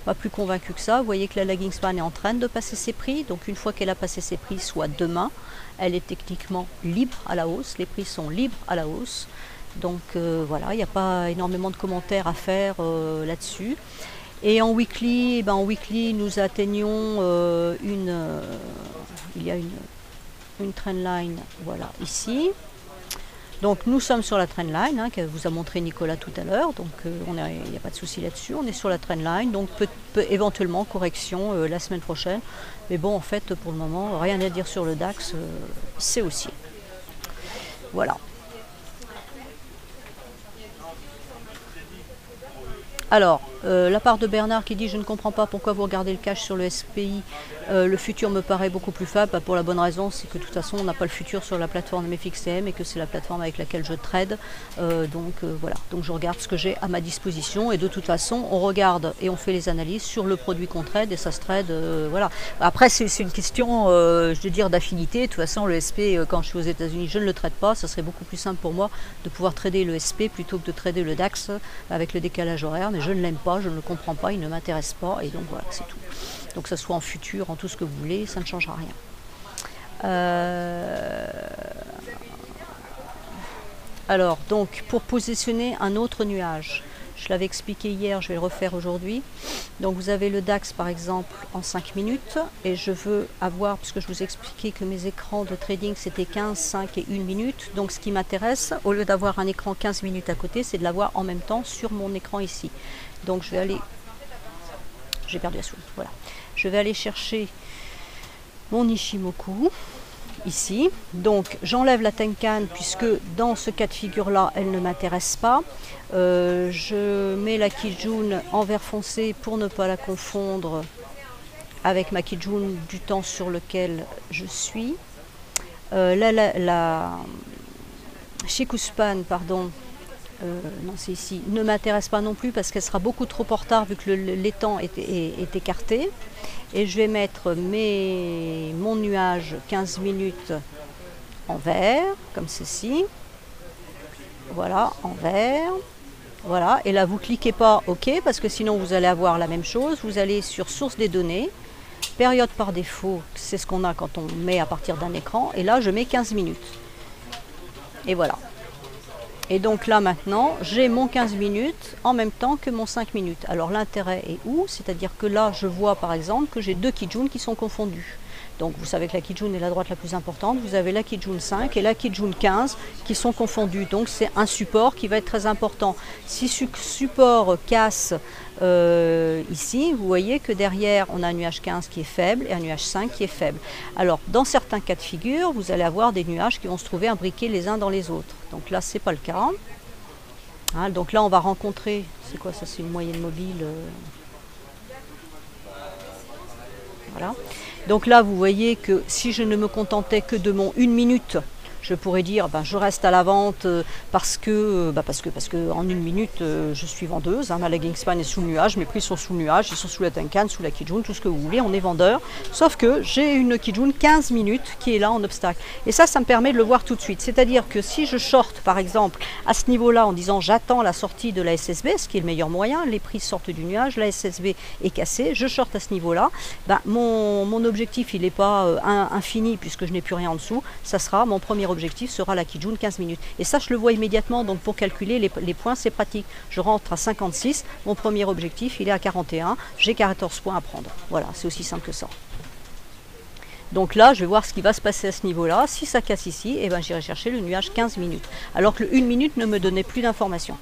pas plus convaincu que ça. Vous voyez que la lagging span est en train de passer ses prix. Donc une fois qu'elle a passé ses prix, soit demain, elle est techniquement libre à la hausse. Les prix sont libres à la hausse. Donc voilà, il n'y a pas énormément de commentaires à faire là-dessus. Et en weekly, nous atteignons il y a une trendline, voilà, ici. Donc nous sommes sur la trendline, hein, que vous a montré Nicolas tout à l'heure, donc il n'y a pas de souci là-dessus, on est sur la trendline, donc éventuellement correction la semaine prochaine. Mais bon, en fait, pour le moment, rien à dire sur le DAX, c'est haussier. Voilà. Alors, la part de Bernard qui dit « Je ne comprends pas pourquoi vous regardez le cash sur le SPI, le futur me paraît beaucoup plus faible. » Pour la bonne raison, c'est que de toute façon, on n'a pas le futur sur la plateforme MFXCM et que c'est la plateforme avec laquelle je trade. Voilà, donc je regarde ce que j'ai à ma disposition et de toute façon, on regarde et on fait les analyses sur le produit qu'on trade et ça se trade, voilà. Après, c'est une question, je veux dire, d'affinité. De toute façon, le SP, quand je suis aux États-Unis, je ne le trade pas. Ça serait beaucoup plus simple pour moi de pouvoir trader le SP plutôt que de trader le DAX avec le décalage horaire. Mais je ne l'aime pas, je ne le comprends pas, il ne m'intéresse pas et donc voilà, c'est tout. Donc que ce soit en futur, en tout ce que vous voulez, ça ne changera rien. Alors, donc, pour positionner un autre nuage, je l'avais expliqué hier, je vais le refaire aujourd'hui. Donc vous avez le DAX par exemple en 5 minutes et je veux avoir, puisque je vous ai expliqué que mes écrans de trading c'était 15, 5 et 1 minute. Donc ce qui m'intéresse, au lieu d'avoir un écran 15 minutes à côté, c'est de l'avoir en même temps sur mon écran ici. Donc je vais aller, j'ai perdu la souris, voilà. Je vais aller chercher mon Ishimoku ici. Donc j'enlève la Tenkan puisque dans ce cas de figure là elle ne m'intéresse pas. Je mets la Kijun en vert foncé pour ne pas la confondre avec ma Kijun du temps sur lequel je suis. La Shikuspan, pardon, non c'est ici, ne m'intéresse pas non plus parce qu'elle sera beaucoup trop en retard vu que l'étang est écarté. Et je vais mettre mon nuage 15 minutes en vert, comme ceci. Voilà, en vert. Voilà, et là vous cliquez pas OK parce que sinon vous allez avoir la même chose. Vous allez sur source des données, période par défaut, c'est ce qu'on a quand on met à partir d'un écran. Et là je mets 15 minutes. Et voilà. Et donc là maintenant, j'ai mon 15 minutes en même temps que mon 5 minutes. Alors l'intérêt est où? C'est-à-dire que là, je vois par exemple que j'ai deux Kijun qui sont confondus. Donc vous savez que la Kijun est la droite la plus importante. Vous avez la Kijun 5 et la Kijun 15 qui sont confondus. Donc c'est un support qui va être très important. Si ce support casse ici, vous voyez que derrière, on a un nuage 15 qui est faible et un nuage 5 qui est faible. Alors dans certains cas de figure, vous allez avoir des nuages qui vont se trouver imbriqués les uns dans les autres. Donc là, c'est pas le cas. Hein, donc là, on va rencontrer, c'est quoi ça? C'est une moyenne mobile. Voilà. Donc là, vous voyez que si je ne me contentais que de mon 1 minute, Je pourrais dire, ben, je reste à la vente parce que en une minute, je suis vendeuse. Hein, ma legging span est sous le nuage, mes prix sont sous le nuage, ils sont sous la Tenkan, sous la Kijun, tout ce que vous voulez, on est vendeur. Sauf que j'ai une Kijun 15 minutes qui est là en obstacle. Et ça me permet de le voir tout de suite. C'est-à-dire que si je short, par exemple, à ce niveau-là, en disant j'attends la sortie de la SSB, ce qui est le meilleur moyen, les prix sortent du nuage, la SSB est cassée, je short à ce niveau-là, ben, mon objectif, il n'est pas infini puisque je n'ai plus rien en dessous. Mon premier objectif sera la Kijun 15 minutes. Et ça, je le vois immédiatement. Donc pour calculer les points, c'est pratique. Je rentre à 56, mon premier objectif, il est à 41. J'ai 14 points à prendre. Voilà, c'est aussi simple que ça. Donc là, je vais voir ce qui va se passer à ce niveau-là. Si ça casse ici, eh ben, j'irai chercher le nuage 15 minutes. Alors que le 1 minute ne me donnait plus d'informations.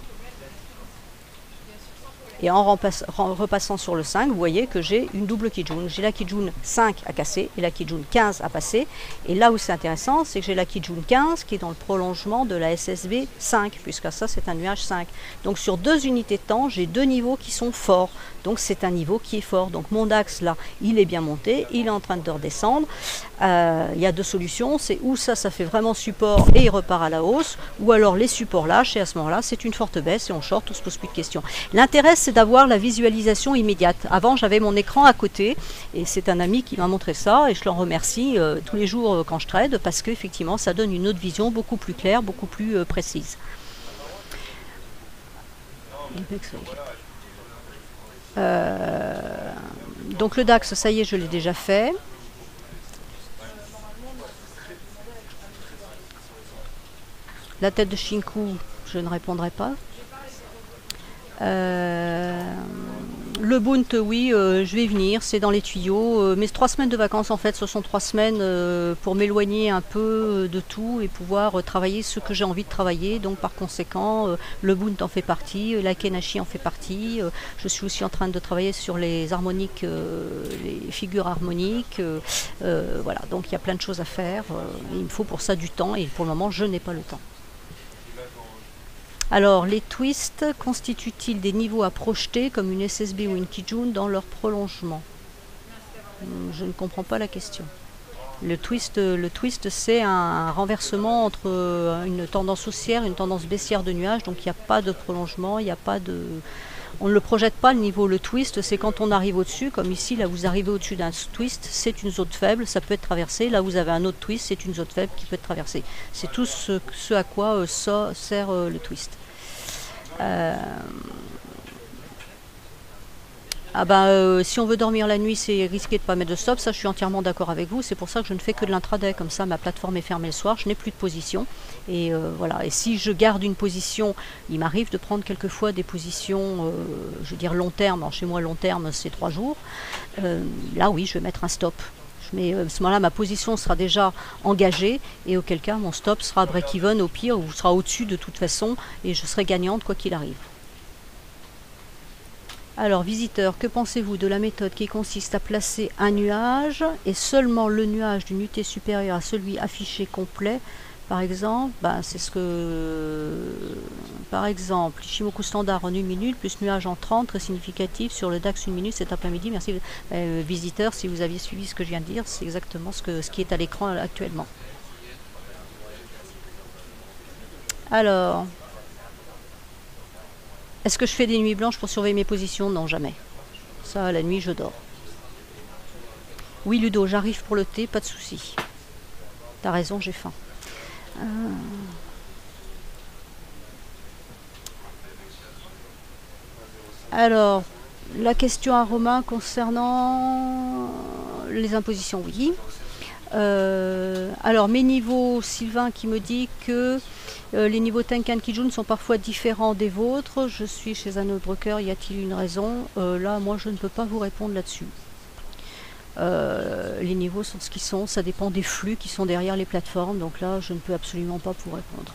Et en repassant sur le 5, vous voyez que j'ai une double Kijun. J'ai la Kijun 5 à casser et la Kijun 15 à passer. Et là où c'est intéressant, c'est que j'ai la Kijun 15 qui est dans le prolongement de la SSB 5, puisque ça c'est un nuage 5. Donc sur 2 unités de temps, j'ai 2 niveaux qui sont forts. Donc c'est un niveau qui est fort. Donc mon DAX là, il est bien monté, il est en train de redescendre. Il y a 2 solutions, c'est où ça fait vraiment support et il repart à la hausse, ou alors les supports lâchent et à ce moment-là c'est une forte baisse et on short, on se pose plus de questions. L'intérêt c'est d'avoir la visualisation immédiate. Avant j'avais mon écran à côté et c'est un ami qui m'a montré ça et je l'en remercie tous les jours quand je trade parce qu'effectivement ça donne une autre vision beaucoup plus claire, beaucoup plus précise. Donc le DAX, ça y est, je l'ai déjà fait. La tête de Shinku, je ne répondrai pas. Le Bund, oui, je vais venir, c'est dans les tuyaux. Mes 3 semaines de vacances, en fait, ce sont 3 semaines pour m'éloigner un peu de tout et pouvoir travailler ce que j'ai envie de travailler. Donc, par conséquent, le Bund en fait partie, la Kenashi en fait partie. Je suis aussi en train de travailler sur les harmoniques, les figures harmoniques. Voilà, donc il y a plein de choses à faire. Il me faut pour ça du temps et pour le moment, je n'ai pas le temps. Alors, les twists constituent-ils des niveaux à projeter comme une SSB ou une Kijun dans leur prolongement? Je ne comprends pas la question. Le twist c'est un renversement entre une tendance haussière et une tendance baissière de nuages, donc il n'y a pas de prolongement, il n'y a pas de... On ne le projette pas le niveau. Le twist, c'est quand on arrive au-dessus, comme ici, là vous arrivez au-dessus d'un twist, c'est une zone faible, ça peut être traversé. Là vous avez un autre twist, c'est une zone faible qui peut être traversée. C'est tout ce à quoi sert le twist. Si on veut dormir la nuit, c'est risqué de ne pas mettre de stop. Ça, je suis entièrement d'accord avec vous. C'est pour ça que je ne fais que de l'intraday. Comme ça, ma plateforme est fermée le soir. Je n'ai plus de position. Et voilà. Et si je garde une position, il m'arrive de prendre quelquefois des positions, je veux dire long terme. Alors, chez moi, long terme, c'est 3 jours. Là, oui, je vais mettre un stop. Mais à ce moment-là, ma position sera déjà engagée et auquel cas, mon stop sera break-even au pire ou sera au-dessus de toute façon et je serai gagnante quoi qu'il arrive. Alors, visiteur, que pensez-vous de la méthode qui consiste à placer un nuage et seulement le nuage d'une unité supérieure à celui affiché complet? Par exemple, c'est ce que... Par exemple, Ichimoku standard en 1 minute, plus nuage en 30, très significatif sur le DAX 1 minute cet après-midi. Merci, visiteur, si vous aviez suivi ce que je viens de dire, c'est exactement ce qui est à l'écran actuellement. Alors, est-ce que je fais des nuits blanches pour surveiller mes positions? Non, jamais. Ça, la nuit, je dors. Oui, Ludo, j'arrive pour le thé, pas de souci. T'as raison, j'ai faim. Alors, la question à Romain concernant les impositions, oui. Alors, mes niveaux, Sylvain qui me dit que les niveaux Tenkan Kijun sont parfois différents des vôtres. Je suis chez un autre broker, y a-t-il une raison? Là, moi, je ne peux pas vous répondre là-dessus. Les niveaux sont ce qu'ils sont, ça dépend des flux qui sont derrière les plateformes, donc là je ne peux absolument pas vous répondre.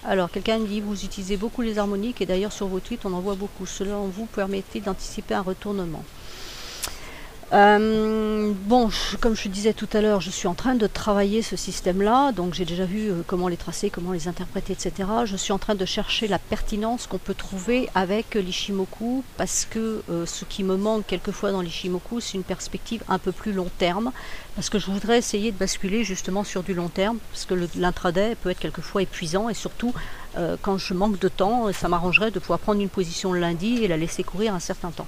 Alors quelqu'un me dit vous utilisez beaucoup les harmoniques et d'ailleurs sur vos tweets on en voit beaucoup, cela en vous permettait d'anticiper un retournement. Bon, comme je disais tout à l'heure, je suis en train de travailler ce système-là, donc j'ai déjà vu comment les tracer, comment les interpréter, etc. Je suis en train de chercher la pertinence qu'on peut trouver avec l'Ishimoku, parce que ce qui me manque quelquefois dans l'Ishimoku, c'est une perspective un peu plus long terme, parce que je voudrais essayer de basculer justement sur du long terme, parce que l'intraday peut être quelquefois épuisant, et surtout quand je manque de temps, ça m'arrangerait de pouvoir prendre une position le lundi et la laisser courir un certain temps.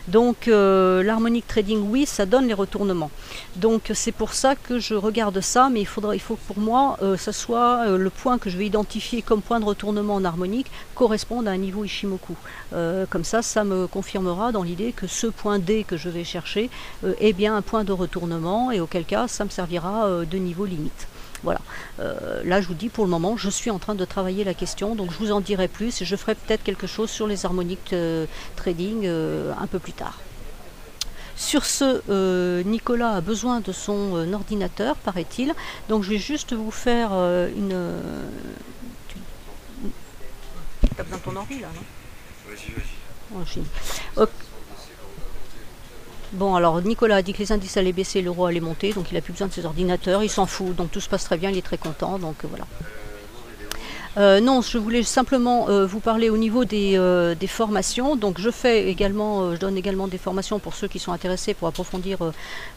Donc l'harmonic trading, oui, ça donne les retournements. Donc c'est pour ça que je regarde ça, mais il faut que pour moi, ce soit le point que je vais identifier comme point de retournement en harmonique corresponde à un niveau Ishimoku. Comme ça me confirmera dans l'idée que ce point D que je vais chercher est bien un point de retournement, et auquel cas ça me servira de niveau limite. Voilà, là je vous dis pour le moment je suis en train de travailler la question, donc je vous en dirai plus et je ferai peut-être quelque chose sur les harmonic trading un peu plus tard. Sur ce, Nicolas a besoin de son ordinateur, paraît-il, donc je vais juste vous faire une... T'as besoin de ton ordi là, non? Vas-y. Okay. Bon, alors Nicolas a dit que les indices allaient baisser, l'euro allait monter, donc il n'a plus besoin de ses ordinateurs, il s'en fout, donc tout se passe très bien, il est très content, donc voilà. Non, je voulais simplement vous parler au niveau des formations. Donc je donne également des formations pour ceux qui sont intéressés pour approfondir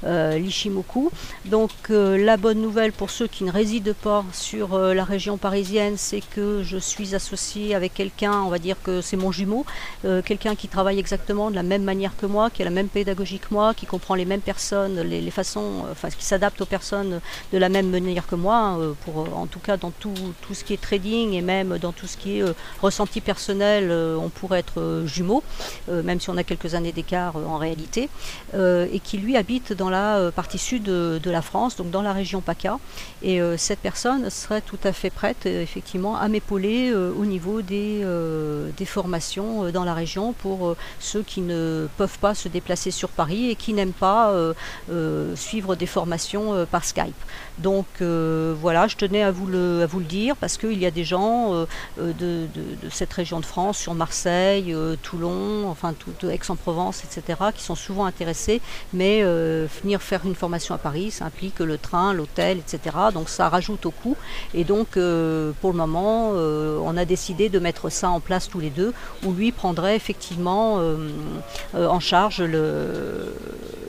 l'Ishimoku. Donc la bonne nouvelle pour ceux qui ne résident pas sur la région parisienne, c'est que je suis associée avec quelqu'un, on va dire que c'est mon jumeau, quelqu'un qui travaille exactement de la même manière que moi, qui a la même pédagogie que moi, qui comprend les mêmes personnes, les façons, enfin qui s'adapte aux personnes de la même manière que moi, en tout cas dans tout ce qui est trading, et même dans tout ce qui est ressenti personnel, on pourrait être jumeaux, même si on a quelques années d'écart en réalité, et qui lui habite dans la partie sud de la France, donc dans la région PACA, et cette personne serait tout à fait prête effectivement à m'épauler au niveau des formations dans la région pour ceux qui ne peuvent pas se déplacer sur Paris et qui n'aiment pas suivre des formations par Skype. Donc voilà, je tenais à vous le dire parce qu'il y a des gens de cette région de France, sur Marseille, Toulon, enfin Aix-en-Provence, etc., qui sont souvent intéressés, mais venir faire une formation à Paris, ça implique le train, l'hôtel, etc., donc ça rajoute au coût, et donc pour le moment, on a décidé de mettre ça en place tous les deux, où lui prendrait effectivement en charge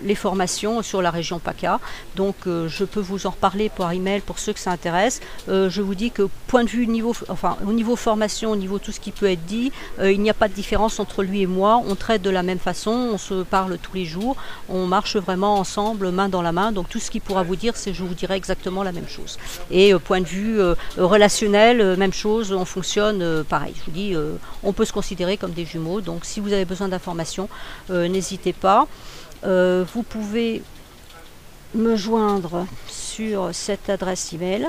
les formations sur la région PACA. Donc je peux vous en reparler par email pour ceux que ça intéresse. Je vous dis que point de vue au niveau formation, au niveau tout ce qui peut être dit, il n'y a pas de différence entre lui et moi. On traite de la même façon, on se parle tous les jours, on marche vraiment ensemble, main dans la main. Donc tout ce qu'il pourra vous dire, je vous dirai exactement la même chose. Et point de vue relationnel, même chose, on fonctionne pareil. Je vous dis, on peut se considérer comme des jumeaux. Donc si vous avez besoin d'informations, n'hésitez pas. Vous pouvez me joindre sur cette adresse email.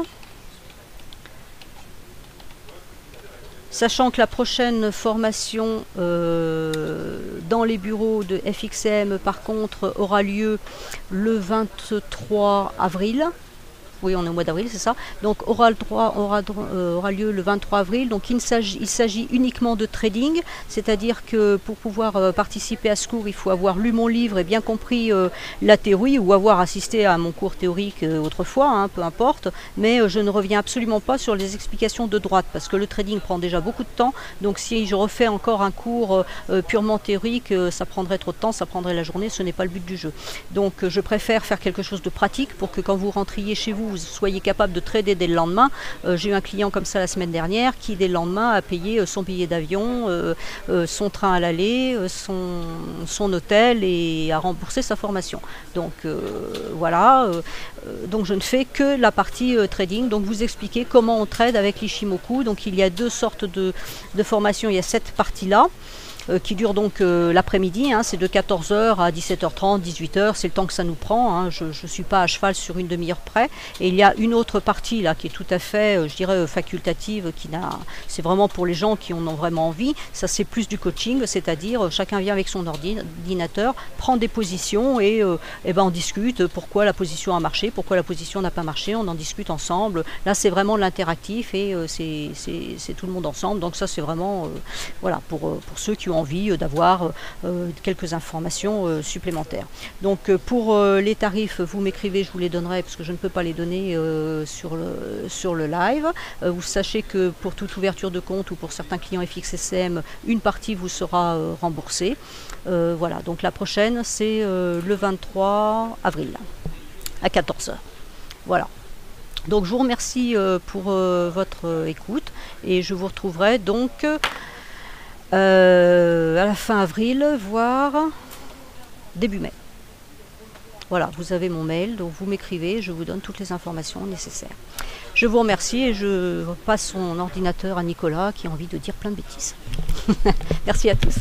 Sachant que la prochaine formation dans les bureaux de FXM, par contre, aura lieu le 23 avril. Oui, on est au mois d'avril, c'est ça. Donc aura lieu le 23 avril. Donc il s'agit uniquement de trading, c'est-à-dire que pour pouvoir participer à ce cours, il faut avoir lu mon livre et bien compris la théorie, ou avoir assisté à mon cours théorique autrefois, hein, peu importe. Mais je ne reviens absolument pas sur les explications de droite, parce que le trading prend déjà beaucoup de temps. Donc si je refais encore un cours purement théorique, ça prendrait trop de temps, ça prendrait la journée, ce n'est pas le but du jeu. Donc je préfère faire quelque chose de pratique pour que quand vous rentriez chez vous soyez capable de trader dès le lendemain. J'ai eu un client comme ça la semaine dernière qui dès le lendemain a payé son billet d'avion, son train à l'aller, son hôtel, et a remboursé sa formation. Donc voilà, donc je ne fais que la partie trading, donc vous expliquer comment on trade avec l'Ishimoku. Donc il y a deux sortes de formations, il y a cette partie-là, qui dure donc l'après-midi, hein, c'est de 14h à 17h30, 18h, c'est le temps que ça nous prend, hein, je ne suis pas à cheval sur une demi-heure près. Et il y a une autre partie là qui est tout à fait, je dirais, facultative, c'est vraiment pour les gens qui en ont vraiment envie. Ça, c'est plus du coaching, c'est-à-dire chacun vient avec son ordinateur, prend des positions et ben on discute pourquoi la position a marché, pourquoi la position n'a pas marché, on en discute ensemble. Là, c'est vraiment l'interactif et c'est tout le monde ensemble, donc ça c'est vraiment voilà, pour ceux qui envie d'avoir quelques informations supplémentaires. Donc pour les tarifs, vous m'écrivez, je vous les donnerai parce que je ne peux pas les donner sur le live. Vous sachez que pour toute ouverture de compte ou pour certains clients FXSM, une partie vous sera remboursée. Voilà, donc la prochaine c'est le 23 avril à 14 h. Voilà. Donc je vous remercie pour votre écoute et je vous retrouverai donc à la fin avril, voire début mai. Voilà, vous avez mon mail, donc vous m'écrivez, je vous donne toutes les informations nécessaires. Je vous remercie et je passe son ordinateur à Nicolas qui a envie de dire plein de bêtises. Merci à tous.